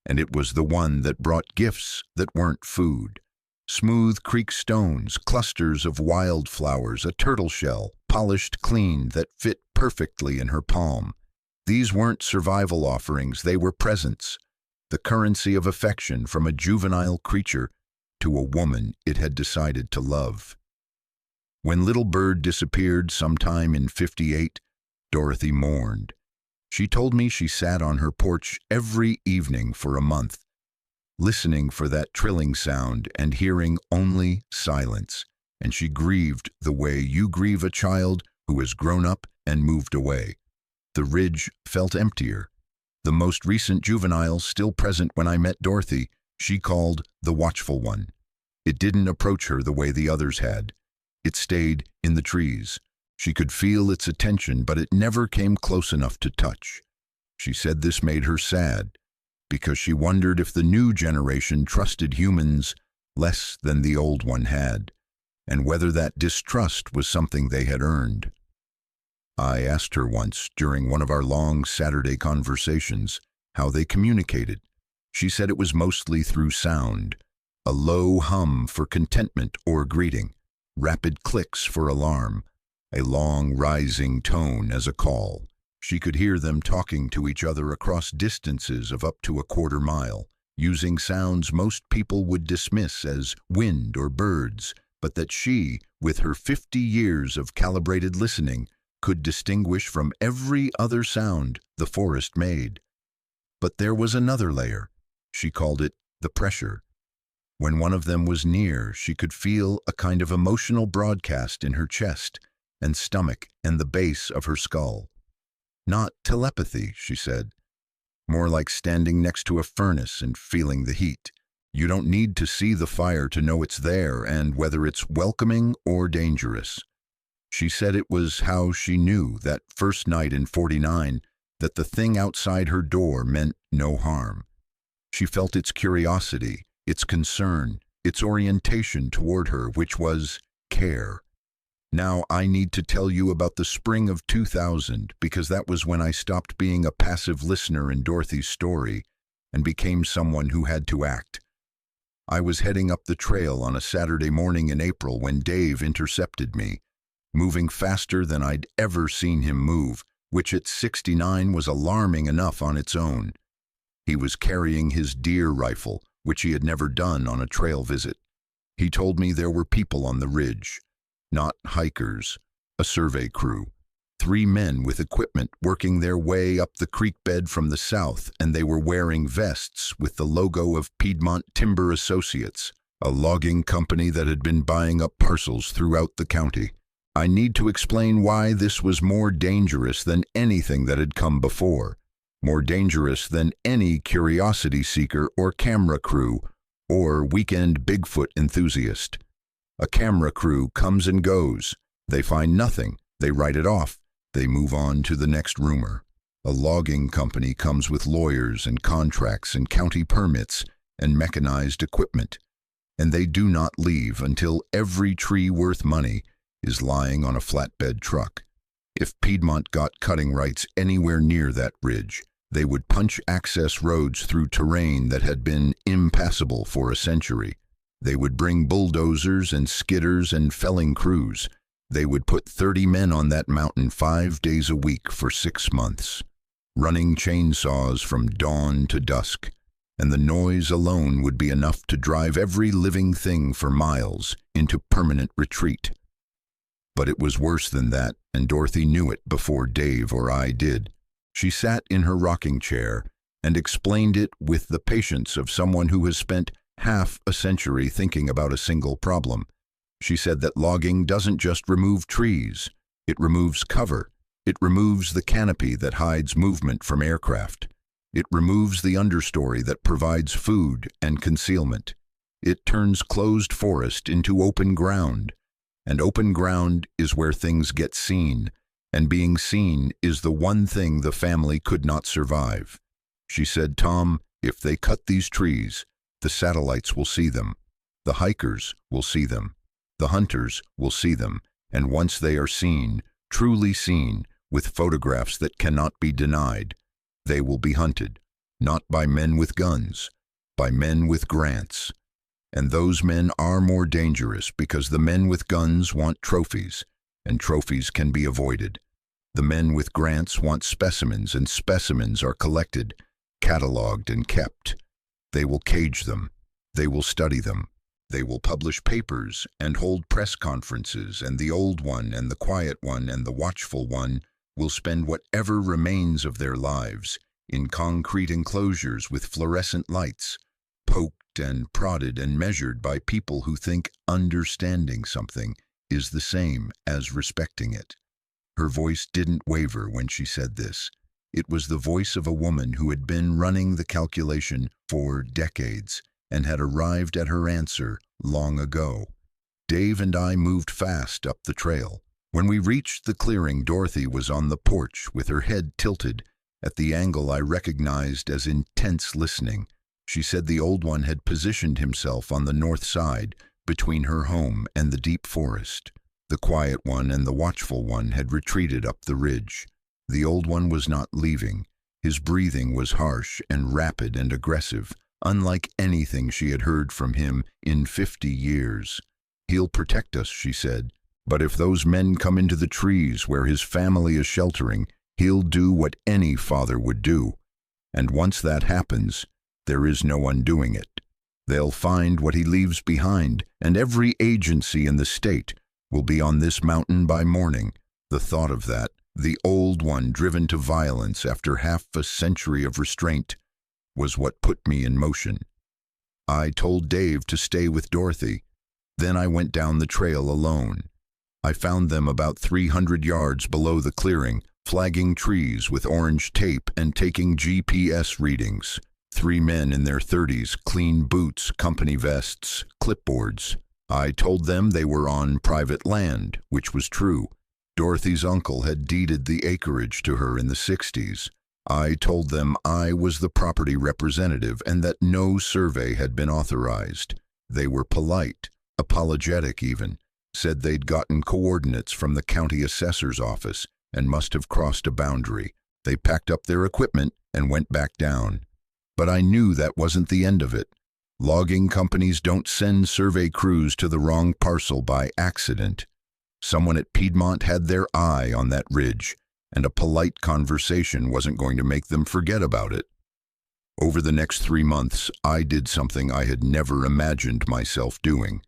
and it was the one that brought gifts that weren't food. Smooth creek stones, clusters of wildflowers, a turtle shell, polished clean, that fit perfectly in her palm. These weren't survival offerings, they were presents. The currency of affection from a juvenile creature to a woman it had decided to love. When Little Bird disappeared sometime in 58, Dorothy mourned. She told me she sat on her porch every evening for a month, listening for that trilling sound and hearing only silence, and she grieved the way you grieve a child who has grown up and moved away. The ridge felt emptier. The most recent juvenile, still present when I met Dorothy, she called the watchful one. It didn't approach her the way the others had. It stayed in the trees. She could feel its attention, but it never came close enough to touch. She said this made her sad, because she wondered if the new generation trusted humans less than the old one had, and whether that distrust was something they had earned. I asked her once, during one of our long Saturday conversations, how they communicated. She said it was mostly through sound, a low hum for contentment or greeting, rapid clicks for alarm, a long, rising tone as a call. She could hear them talking to each other across distances of up to a quarter mile, using sounds most people would dismiss as wind or birds, but that she, with her 50 years of calibrated listening, could distinguish from every other sound the forest made. But there was another layer. She called it the pressure. When one of them was near, she could feel a kind of emotional broadcast in her chest and stomach and the base of her skull. Not telepathy, she said. More like standing next to a furnace and feeling the heat. You don't need to see the fire to know it's there and whether it's welcoming or dangerous. She said it was how she knew that first night in 49 that the thing outside her door meant no harm. She felt its curiosity, its concern, its orientation toward her, which was care. Now I need to tell you about the spring of 2000 because that was when I stopped being a passive listener in Dorothy's story and became someone who had to act. I was heading up the trail on a Saturday morning in April when Dave intercepted me, moving faster than I'd ever seen him move, which at 69 was alarming enough on its own. He was carrying his deer rifle, which he had never done on a trail visit. He told me there were people on the ridge. Not hikers, a survey crew. 3 men with equipment working their way up the creek bed from the south, and they were wearing vests with the logo of Piedmont Timber Associates, a logging company that had been buying up parcels throughout the county. I need to explain why this was more dangerous than anything that had come before, more dangerous than any curiosity seeker or camera crew or weekend Bigfoot enthusiast. A camera crew comes and goes. They find nothing. They write it off. They move on to the next rumor. A logging company comes with lawyers and contracts and county permits and mechanized equipment, and they do not leave until every tree worth money is lying on a flatbed truck. If Piedmont got cutting rights anywhere near that ridge, they would punch access roads through terrain that had been impassable for a century. They would bring bulldozers and skidders and felling crews. They would put 30 men on that mountain 5 days a week for 6 months, running chainsaws from dawn to dusk, and the noise alone would be enough to drive every living thing for miles into permanent retreat. But it was worse than that, and Dorothy knew it before Dave or I did. She sat in her rocking chair and explained it with the patience of someone who has spent half a century thinking about a single problem. She said that logging doesn't just remove trees, it removes cover. It removes the canopy that hides movement from aircraft. It removes the understory that provides food and concealment. It turns closed forest into open ground, and open ground is where things get seen, and being seen is the one thing the family could not survive. She said, Tom, if they cut these trees, the satellites will see them. The hikers will see them. The hunters will see them, and once they are seen, truly seen, with photographs that cannot be denied, they will be hunted, not by men with guns, by men with grants. And those men are more dangerous because the men with guns want trophies, and trophies can be avoided. The men with grants want specimens, and specimens are collected, cataloged, and kept. They will cage them. They will study them. They will publish papers and hold press conferences, and the old one and the quiet one and the watchful one will spend whatever remains of their lives in concrete enclosures with fluorescent lights, poked and prodded and measured by people who think understanding something is the same as respecting it. Her voice didn't waver when she said this. It was the voice of a woman who had been running the calculation for decades and had arrived at her answer long ago. Dave and I moved fast up the trail. When we reached the clearing, Dorothy was on the porch with her head tilted at the angle I recognized as intense listening. She said the old one had positioned himself on the north side between her home and the deep forest. The quiet one and the watchful one had retreated up the ridge. The old one was not leaving. His breathing was harsh and rapid and aggressive, unlike anything she had heard from him in 50 years. He'll protect us, she said. But if those men come into the trees where his family is sheltering, he'll do what any father would do. And once that happens, there is no undoing it. They'll find what he leaves behind, and every agency in the state will be on this mountain by morning. The thought of that, the old one driven to violence after half a century of restraint, was what put me in motion. I told Dave to stay with Dorothy. Then I went down the trail alone. I found them about 300 yards below the clearing, flagging trees with orange tape and taking GPS readings. 3 men in their 30s, clean boots, company vests, clipboards. I told them they were on private land, which was true. Dorothy's uncle had deeded the acreage to her in the 60s. I told them I was the property representative and that no survey had been authorized. They were polite, apologetic even, said they'd gotten coordinates from the county assessor's office and must have crossed a boundary. They packed up their equipment and went back down. But I knew that wasn't the end of it. Logging companies don't send survey crews to the wrong parcel by accident. Someone at Piedmont had their eye on that ridge, and a polite conversation wasn't going to make them forget about it. Over the next 3 months, I did something I had never imagined myself doing.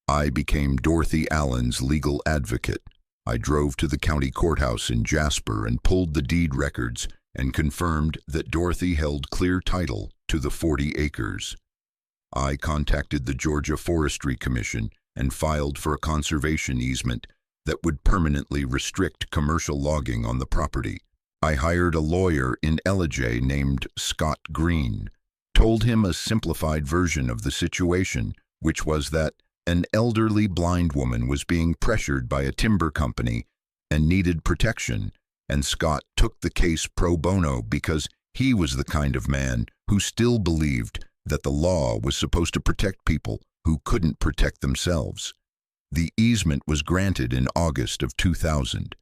I became Dorothy Allen's legal advocate. I drove to the county courthouse in Jasper and pulled the deed records and confirmed that Dorothy held clear title to the 40 acres. I contacted the Georgia Forestry Commission and filed for a conservation easement that would permanently restrict commercial logging on the property. I hired a lawyer in Ellijay named Scott Green, told him a simplified version of the situation, which was that an elderly blind woman was being pressured by a timber company and needed protection, and Scott took the case pro bono because he was the kind of man who still believed that the law was supposed to protect people who couldn't protect themselves. The easement was granted in August of 2000.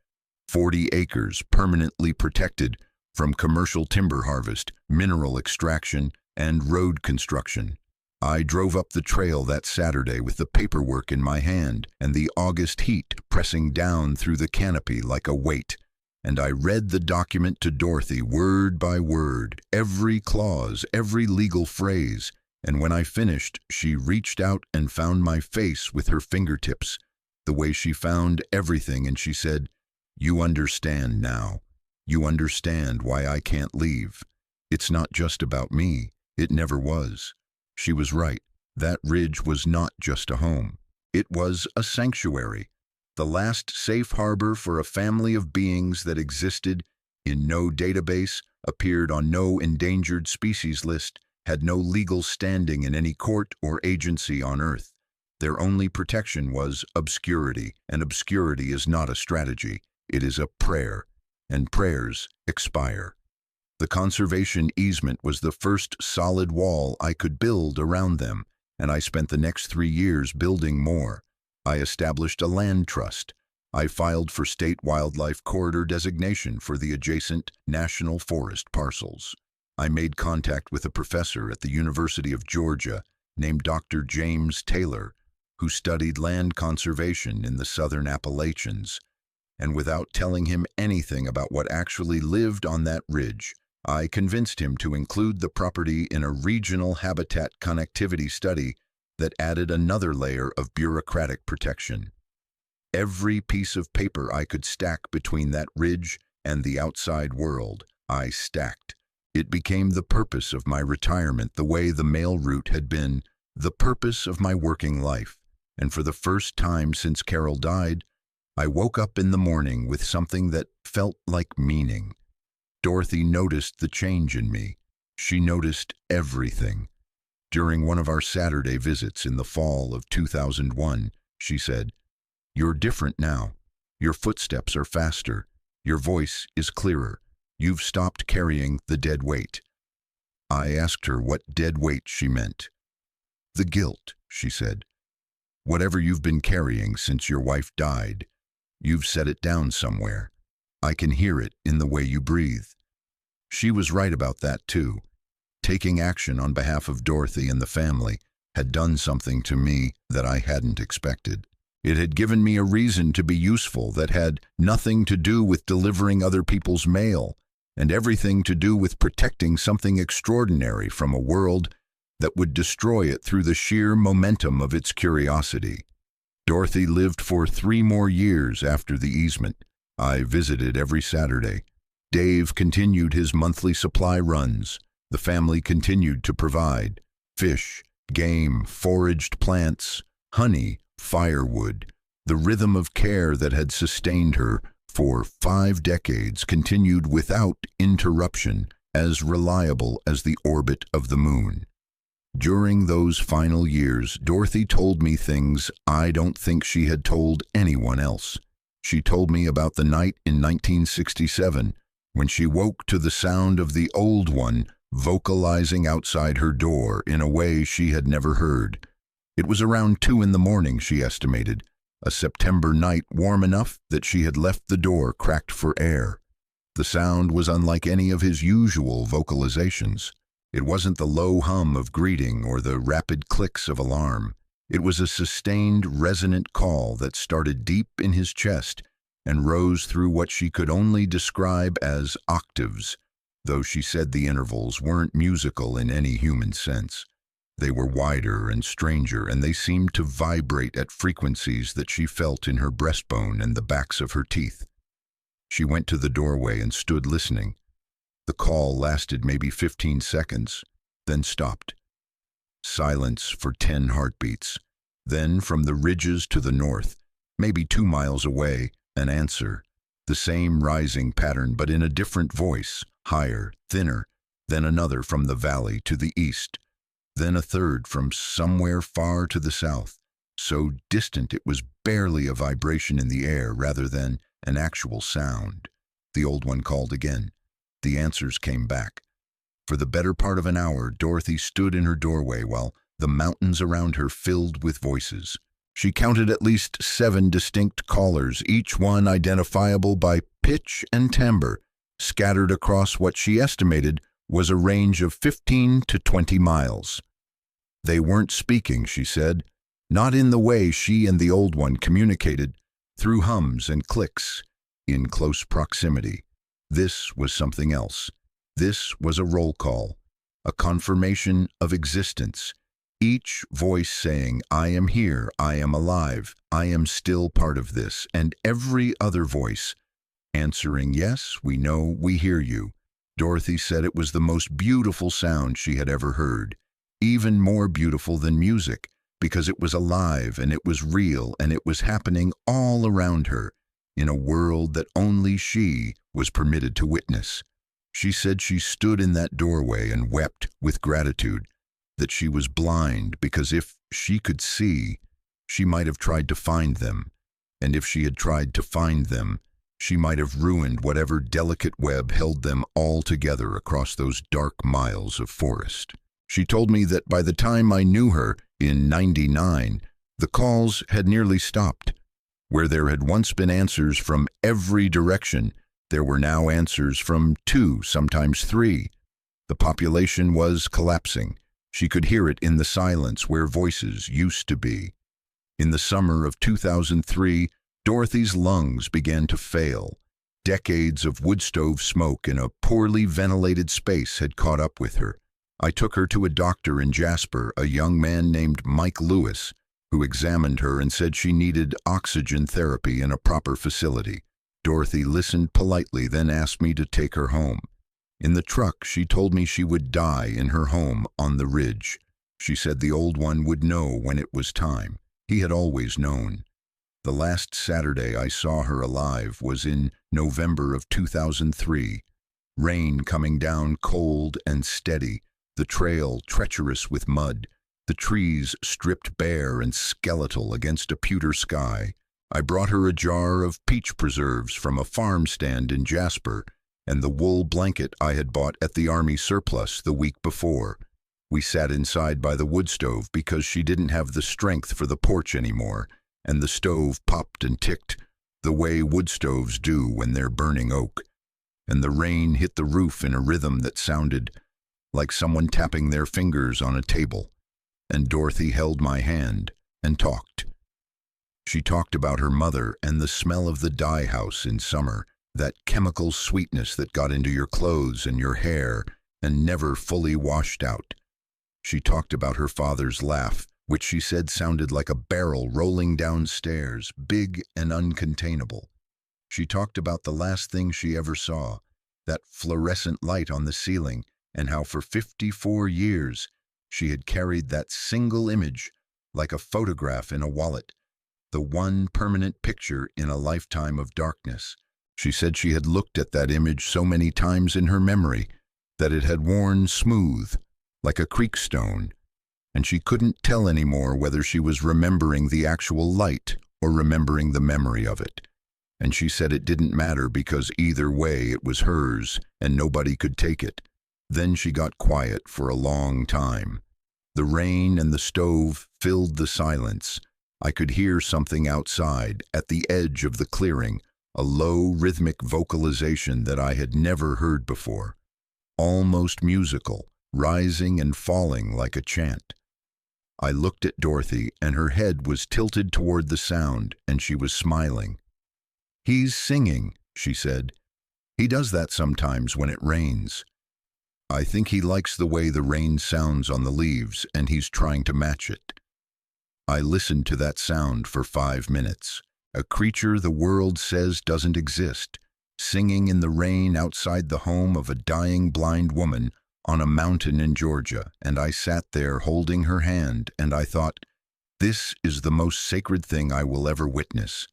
40 acres permanently protected from commercial timber harvest, mineral extraction, and road construction. I drove up the trail that Saturday with the paperwork in my hand and the August heat pressing down through the canopy like a weight, and I read the document to Dorothy word by word, every clause, every legal phrase, and when I finished, she reached out and found my face with her fingertips, the way she found everything, and she said, "You understand now. You understand why I can't leave. It's not just about me. It never was." She was right. That ridge was not just a home. It was a sanctuary, the last safe harbor for a family of beings that existed in no database, appeared on no endangered species list, had no legal standing in any court or agency on Earth. Their only protection was obscurity, and obscurity is not a strategy. It is a prayer, and prayers expire. The conservation easement was the first solid wall I could build around them, and I spent the next 3 years building more. I established a land trust. I filed for state wildlife corridor designation for the adjacent national forest parcels. I made contact with a professor at the University of Georgia named Dr. James Taylor, who studied land conservation in the southern Appalachians, and without telling him anything about what actually lived on that ridge, I convinced him to include the property in a regional habitat connectivity study that added another layer of bureaucratic protection. Every piece of paper I could stack between that ridge and the outside world, I stacked. It became the purpose of my retirement the way the mail route had been the purpose of my working life. And for the first time since Carol died, I woke up in the morning with something that felt like meaning. Dorothy noticed the change in me. She noticed everything. During one of our Saturday visits in the fall of 2001, she said, "You're different now. Your footsteps are faster. Your voice is clearer. You've stopped carrying the dead weight." I asked her what dead weight she meant. "The guilt," she said. "Whatever you've been carrying since your wife died, you've set it down somewhere. I can hear it in the way you breathe." She was right about that too. Taking action on behalf of Dorothy and the family had done something to me that I hadn't expected. It had given me a reason to be useful that had nothing to do with delivering other people's mail, and everything to do with protecting something extraordinary from a world that would destroy it through the sheer momentum of its curiosity. Dorothy lived for 3 more years after the easement. I visited every Saturday. Dave continued his monthly supply runs. The family continued to provide fish, game, foraged plants, honey, firewood. The rhythm of care that had sustained her for 5 decades continued without interruption, as reliable as the orbit of the moon. During those final years, Dorothy told me things I don't think she had told anyone else. She told me about the night in 1967 when she woke to the sound of the old one vocalizing outside her door in a way she had never heard. It was around 2 in the morning, she estimated, a September night warm enough that she had left the door cracked for air. The sound was unlike any of his usual vocalizations. It wasn't the low hum of greeting or the rapid clicks of alarm. It was a sustained, resonant call that started deep in his chest and rose through what she could only describe as octaves, though she said the intervals weren't musical in any human sense. They were wider and stranger, and they seemed to vibrate at frequencies that she felt in her breastbone and the backs of her teeth. She went to the doorway and stood listening. The call lasted maybe 15 seconds, then stopped. Silence for 10 heartbeats. Then, from the ridges to the north, maybe 2 miles away, an answer. The same rising pattern, but in a different voice, higher, thinner. Then another from the valley to the east. Then a third from somewhere far to the south, so distant it was barely a vibration in the air rather than an actual sound. The old one called again. The answers came back. For the better part of an hour, Dorothy stood in her doorway while the mountains around her filled with voices. She counted at least 7 distinct callers, each one identifiable by pitch and timbre, scattered across what she estimated was a range of 15 to 20 miles. They weren't speaking, she said, not in the way she and the old one communicated, through hums and clicks, in close proximity. This was something else. This was a roll call, a confirmation of existence, each voice saying, I am here, I am alive, I am still part of this, and every other voice answering, yes, we know, we hear you. Dorothy said it was the most beautiful sound she had ever heard, even more beautiful than music, because it was alive and it was real and it was happening all around her, in a world that only she was permitted to witness. She said she stood in that doorway and wept with gratitude, that she was blind because if she could see, she might have tried to find them, and if she had tried to find them, she might have ruined whatever delicate web held them all together across those dark miles of forest. She told me that by the time I knew her, in '99, the calls had nearly stopped. Where there had once been answers from every direction, there were now answers from 2, sometimes 3. The population was collapsing. She could hear it in the silence where voices used to be. In the summer of 2003, Dorothy's lungs began to fail. Decades of wood stove smoke in a poorly ventilated space had caught up with her. I took her to a doctor in Jasper, a young man named Mike Lewis, who examined her and said she needed oxygen therapy in a proper facility. Dorothy listened politely, then asked me to take her home. In the truck, she told me she would die in her home on the ridge. She said the old one would know when it was time. He had always known. The last Saturday I saw her alive was in November of 2003. Rain coming down cold and steady, the trail treacherous with mud, the trees stripped bare and skeletal against a pewter sky. I brought her a jar of peach preserves from a farm stand in Jasper and the wool blanket I had bought at the Army surplus the week before. We sat inside by the wood stove because she didn't have the strength for the porch anymore, and the stove popped and ticked the way wood stoves do when they're burning oak, and the rain hit the roof in a rhythm that sounded like someone tapping their fingers on a table, and Dorothy held my hand and talked. She talked about her mother and the smell of the dye house in summer, that chemical sweetness that got into your clothes and your hair and never fully washed out. She talked about her father's laugh, which she said sounded like a barrel rolling downstairs, big and uncontainable. She talked about the last thing she ever saw, that fluorescent light on the ceiling, and how for 54 years she had carried that single image like a photograph in a wallet, the one permanent picture in a lifetime of darkness. She said she had looked at that image so many times in her memory that it had worn smooth, like a creek stone, and she couldn't tell anymore whether she was remembering the actual light or remembering the memory of it. And she said it didn't matter because either way it was hers and nobody could take it. Then she got quiet for a long time. The rain and the stove filled the silence. I could hear something outside, at the edge of the clearing, a low rhythmic vocalization that I had never heard before, almost musical, rising and falling like a chant. I looked at Dorothy, and her head was tilted toward the sound, and she was smiling. "He's singing," she said. "He does that sometimes when it rains. I think he likes the way the rain sounds on the leaves, and he's trying to match it." I listened to that sound for 5 minutes, a creature the world says doesn't exist, singing in the rain outside the home of a dying blind woman on a mountain in Georgia, and I sat there holding her hand, and I thought, this is the most sacred thing I will ever witness.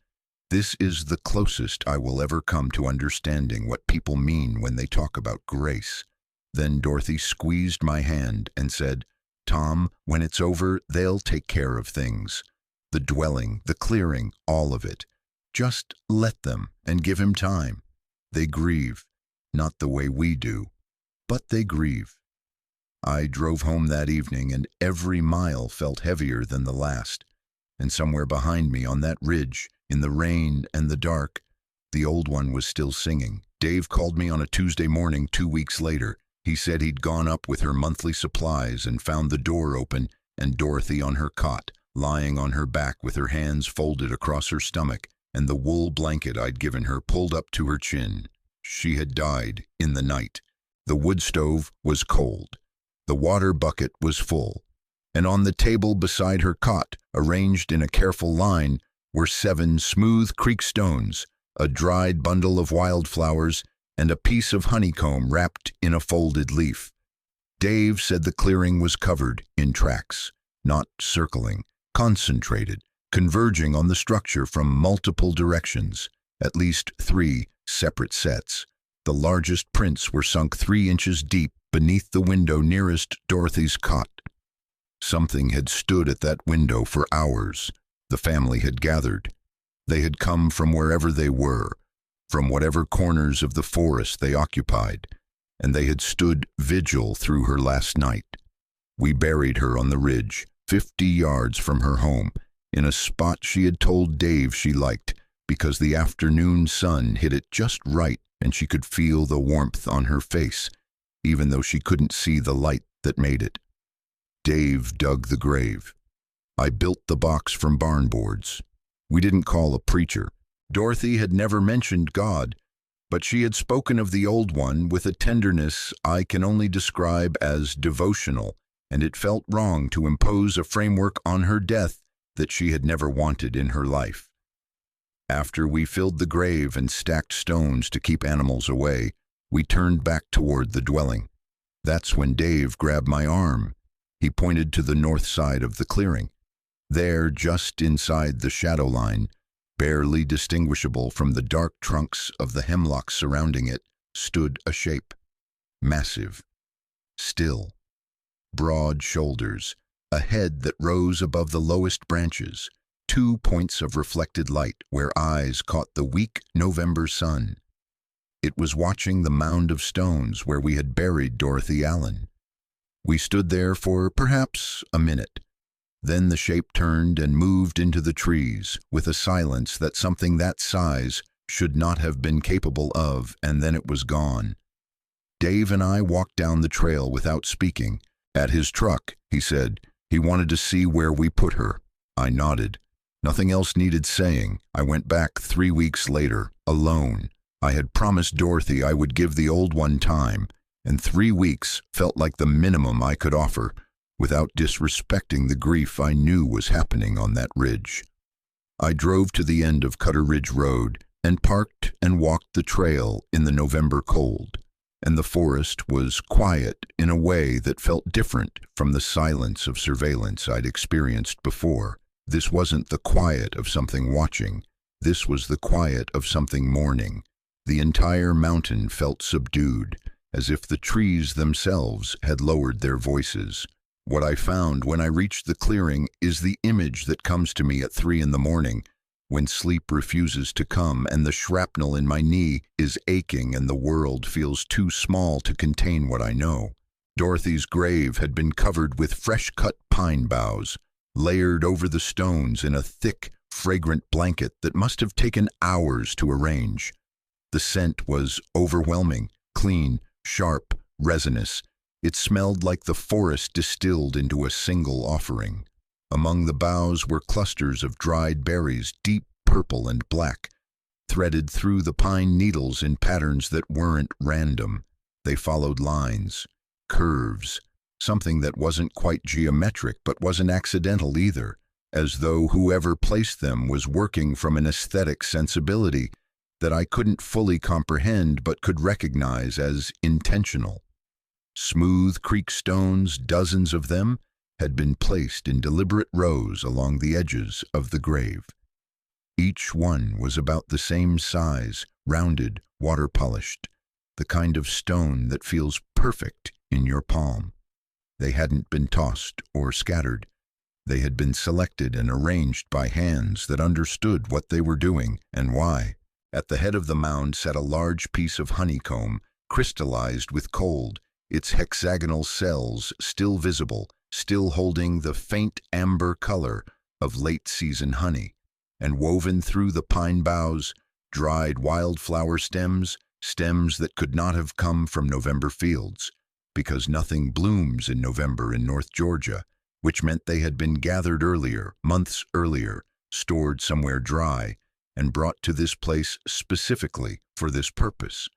This is the closest I will ever come to understanding what people mean when they talk about grace. Then Dorothy squeezed my hand and said, "Tom, when it's over, they'll take care of things. The dwelling, the clearing, all of it. Just let them and give him time. They grieve, not the way we do, but they grieve." I drove home that evening, and every mile felt heavier than the last. And somewhere behind me on that ridge, in the rain and the dark, the old one was still singing. Dave called me on a Tuesday morning 2 weeks later. He said he'd gone up with her monthly supplies and found the door open and Dorothy on her cot, lying on her back with her hands folded across her stomach and the wool blanket I'd given her pulled up to her chin. She had died in the night. The wood stove was cold. The water bucket was full. And on the table beside her cot, arranged in a careful line, were 7 smooth creek stones, a dried bundle of wildflowers, and a piece of honeycomb wrapped in a folded leaf. Dave said the clearing was covered in tracks, not circling, concentrated, converging on the structure from multiple directions, at least 3 separate sets. The largest prints were sunk 3 inches deep beneath the window nearest Dorothy's cot. Something had stood at that window for hours. The family had gathered. They had come from wherever they were, from whatever corners of the forest they occupied, and they had stood vigil through her last night. We buried her on the ridge, 50 yards from her home, in a spot she had told Dave she liked because the afternoon sun hit it just right and she could feel the warmth on her face, even though she couldn't see the light that made it. Dave dug the grave. I built the box from barn boards. We didn't call a preacher. Dorothy had never mentioned God, but she had spoken of the old one with a tenderness I can only describe as devotional, and it felt wrong to impose a framework on her death that she had never wanted in her life. After we filled the grave and stacked stones to keep animals away, we turned back toward the dwelling. That's when Dave grabbed my arm. He pointed to the north side of the clearing. There, just inside the shadow line, barely distinguishable from the dark trunks of the hemlocks surrounding it, stood a shape. Massive. Still. Broad shoulders. A head that rose above the lowest branches. 2 points of reflected light where eyes caught the weak November sun. It was watching the mound of stones where we had buried Dorothy Allen. We stood there for perhaps a minute. Then the shape turned and moved into the trees with a silence that something that size should not have been capable of, and then it was gone. Dave and I walked down the trail without speaking. At his truck, he said, he wanted to see where we put her. I nodded. Nothing else needed saying. I went back 3 weeks later, alone. I had promised Dorothy I would give the old one time, and 3 weeks felt like the minimum I could offer, without disrespecting the grief I knew was happening on that ridge. I drove to the end of Cutter Ridge Road and parked and walked the trail in the November cold, and the forest was quiet in a way that felt different from the silence of surveillance I'd experienced before. This wasn't the quiet of something watching. This was the quiet of something mourning. The entire mountain felt subdued, as if the trees themselves had lowered their voices. What I found when I reached the clearing is the image that comes to me at 3 a.m, when sleep refuses to come and the shrapnel in my knee is aching and the world feels too small to contain what I know. Dorothy's grave had been covered with fresh-cut pine boughs, layered over the stones in a thick, fragrant blanket that must have taken hours to arrange. The scent was overwhelming, clean, sharp, resinous. It smelled like the forest distilled into a single offering. Among the boughs were clusters of dried berries, deep purple and black, threaded through the pine needles in patterns that weren't random. They followed lines, curves, something that wasn't quite geometric but wasn't accidental either, as though whoever placed them was working from an aesthetic sensibility that I couldn't fully comprehend but could recognize as intentional. Smooth creek stones, dozens of them, had been placed in deliberate rows along the edges of the grave. Each one was about the same size, rounded, water-polished, the kind of stone that feels perfect in your palm. They hadn't been tossed or scattered. They had been selected and arranged by hands that understood what they were doing and why. At the head of the mound sat a large piece of honeycomb, crystallized with cold, its hexagonal cells still visible, still holding the faint amber color of late-season honey. And woven through the pine boughs, dried wildflower stems, stems that could not have come from November fields, because nothing blooms in November in North Georgia, which meant they had been gathered earlier, months earlier, stored somewhere dry, and brought to this place specifically for this purpose.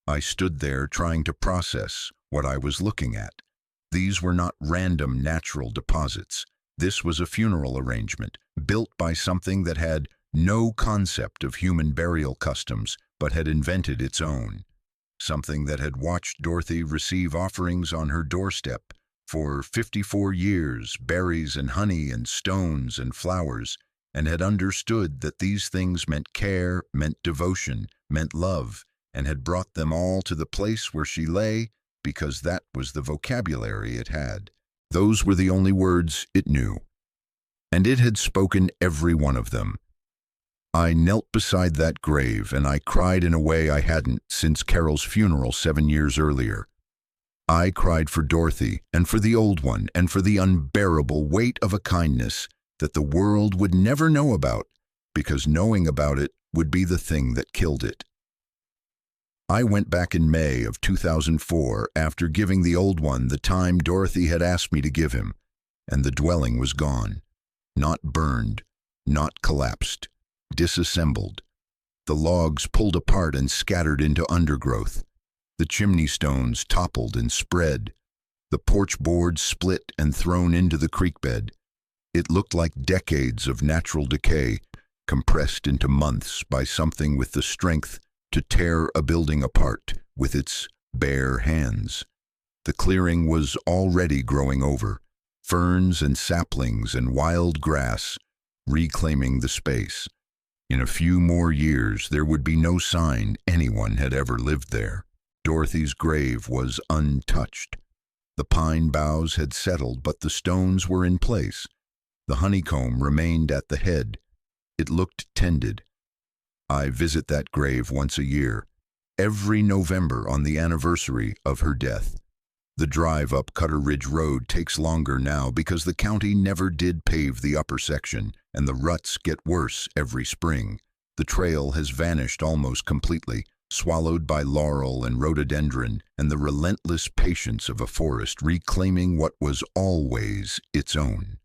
I stood there trying to process what I was looking at. These were not random natural deposits. This was a funeral arrangement, built by something that had no concept of human burial customs, but had invented its own. Something that had watched Dorothy receive offerings on her doorstep for 54 years, berries and honey and stones and flowers, and had understood that these things meant care, meant devotion, meant love, and had brought them all to the place where she lay because that was the vocabulary it had. Those were the only words it knew, and it had spoken every one of them. I knelt beside that grave and I cried in a way I hadn't since Carol's funeral 7 years earlier. I cried for Dorothy and for the old one and for the unbearable weight of a kindness that the world would never know about, because knowing about it would be the thing that killed it. I went back in May of 2004 after giving the old one the time Dorothy had asked me to give him, and the dwelling was gone. Not burned, not collapsed, disassembled. The logs pulled apart and scattered into undergrowth. The chimney stones toppled and spread. The porch boards split and thrown into the creek bed. It looked like decades of natural decay, compressed into months by something with the strength to tear a building apart with its bare hands. The clearing was already growing over, ferns and saplings and wild grass reclaiming the space. In a few more years, there would be no sign anyone had ever lived there. Dorothy's grave was untouched. The pine boughs had settled, but the stones were in place. The honeycomb remained at the head. It looked tended. I visit that grave once a year, every November on the anniversary of her death. The drive up Cutter Ridge Road takes longer now because the county never did pave the upper section, and the ruts get worse every spring. The trail has vanished almost completely, swallowed by laurel and rhododendron and the relentless patience of a forest reclaiming what was always its own.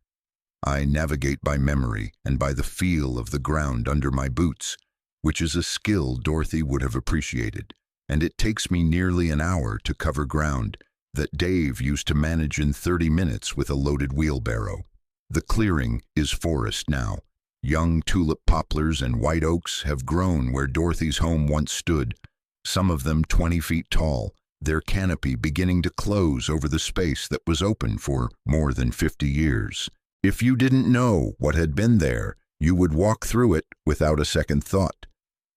I navigate by memory and by the feel of the ground under my boots, which is a skill Dorothy would have appreciated, and it takes me nearly an hour to cover ground that Dave used to manage in 30 minutes with a loaded wheelbarrow. The clearing is forest now. Young tulip poplars and white oaks have grown where Dorothy's home once stood, some of them 20 feet tall, their canopy beginning to close over the space that was open for more than 50 years. If you didn't know what had been there, you would walk through it without a second thought.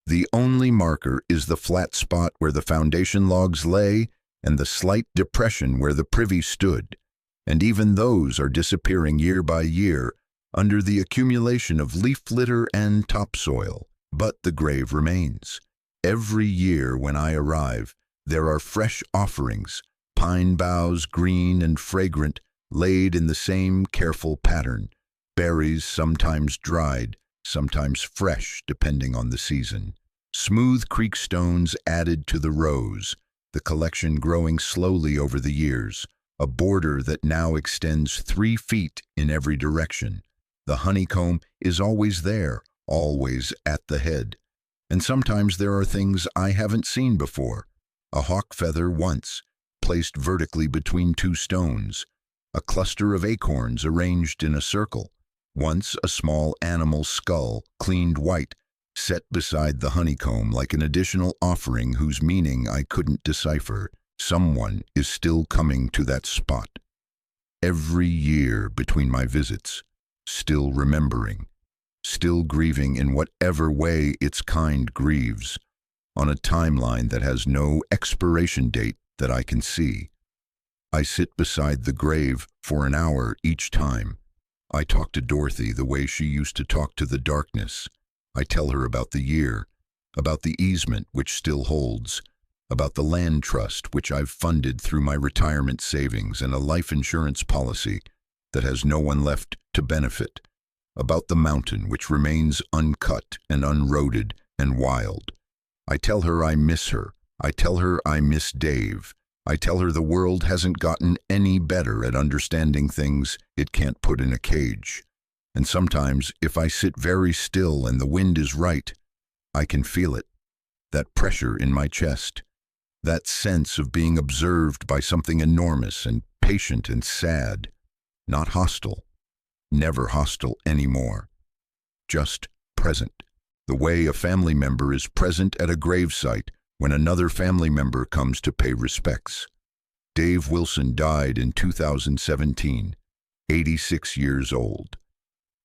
The only marker is the flat spot where the foundation logs lay and the slight depression where the privy stood, and even those are disappearing year by year under the accumulation of leaf litter and topsoil. But the grave remains. Every year when I arrive, there are fresh offerings, pine boughs green and fragrant, laid in the same careful pattern, berries sometimes dried, sometimes fresh depending on the season. Smooth creek stones added to the rows, the collection growing slowly over the years, a border that now extends 3 feet in every direction. The honeycomb is always there, always at the head. And sometimes there are things I haven't seen before. A hawk feather once, placed vertically between 2 stones. A cluster of acorns arranged in a circle. Once a small animal skull, cleaned white, set beside the honeycomb like an additional offering whose meaning I couldn't decipher. Someone is still coming to that spot. Every year between my visits, still remembering, still grieving in whatever way its kind grieves, on a timeline that has no expiration date that I can see. I sit beside the grave for an hour each time. I talk to Dorothy the way she used to talk to the darkness. I tell her about the year, about the easement which still holds, about the land trust which I've funded through my retirement savings and a life insurance policy that has no one left to benefit, about the mountain which remains uncut and unroaded and wild. I tell her I miss her. I tell her I miss Dave. I tell her the world hasn't gotten any better at understanding things it can't put in a cage. And sometimes, if I sit very still and the wind is right, I can feel it, that pressure in my chest, that sense of being observed by something enormous and patient and sad, not hostile, never hostile anymore, just present, the way a family member is present at a gravesite when another family member comes to pay respects. Dave Wilson died in 2017, 86 years old.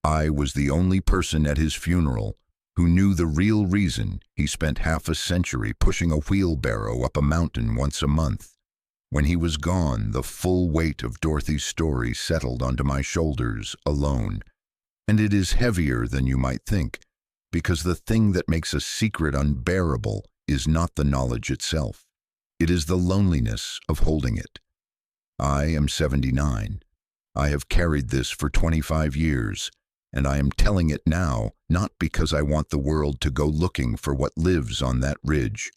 I was the only person at his funeral who knew the real reason he spent half a century pushing a wheelbarrow up a mountain once a month. When he was gone, the full weight of Dorothy's story settled onto my shoulders alone. And it is heavier than you might think, because the thing that makes a secret unbearable is not the knowledge itself. It is the loneliness of holding it. I am 79. I have carried this for 25 years, and I am telling it now not because I want the world to go looking for what lives on that ridge,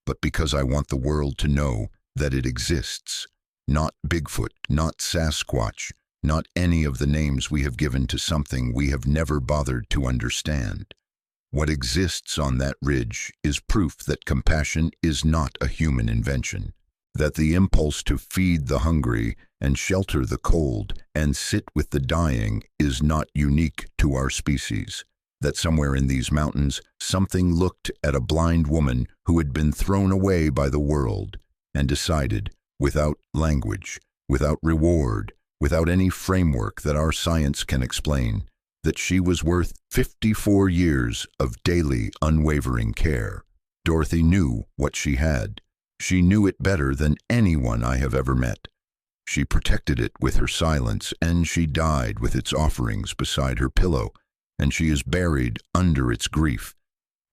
but because I want the world to know that it exists. Not Bigfoot, not Sasquatch, not any of the names we have given to something we have never bothered to understand. What exists on that ridge is proof that compassion is not a human invention, that the impulse to feed the hungry and shelter the cold and sit with the dying is not unique to our species, that somewhere in these mountains something looked at a blind woman who had been thrown away by the world and decided, without language, without reward, without any framework that our science can explain, that she was worth 54 years of daily, unwavering care. Dorothy knew what she had. She knew it better than anyone I have ever met. She protected it with her silence, and she died with its offerings beside her pillow, and she is buried under its grief.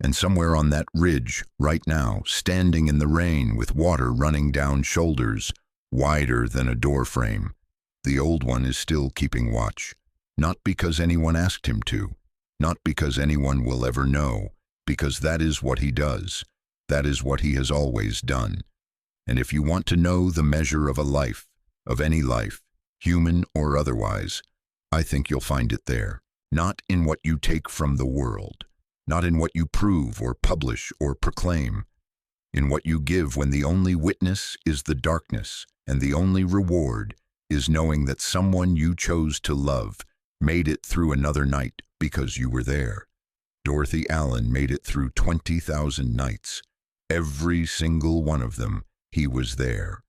And somewhere on that ridge, right now, standing in the rain with water running down shoulders, wider than a doorframe, the old one is still keeping watch. Not because anyone asked him to, not because anyone will ever know, because that is what he does. That is what he has always done. And if you want to know the measure of a life, of any life, human or otherwise, I think you'll find it there, not in what you take from the world, not in what you prove or publish or proclaim, in what you give when the only witness is the darkness and the only reward is knowing that someone you chose to love made it through another night because you were there. Dorothy Allen made it through 20,000 nights. Every single one of them, he was there.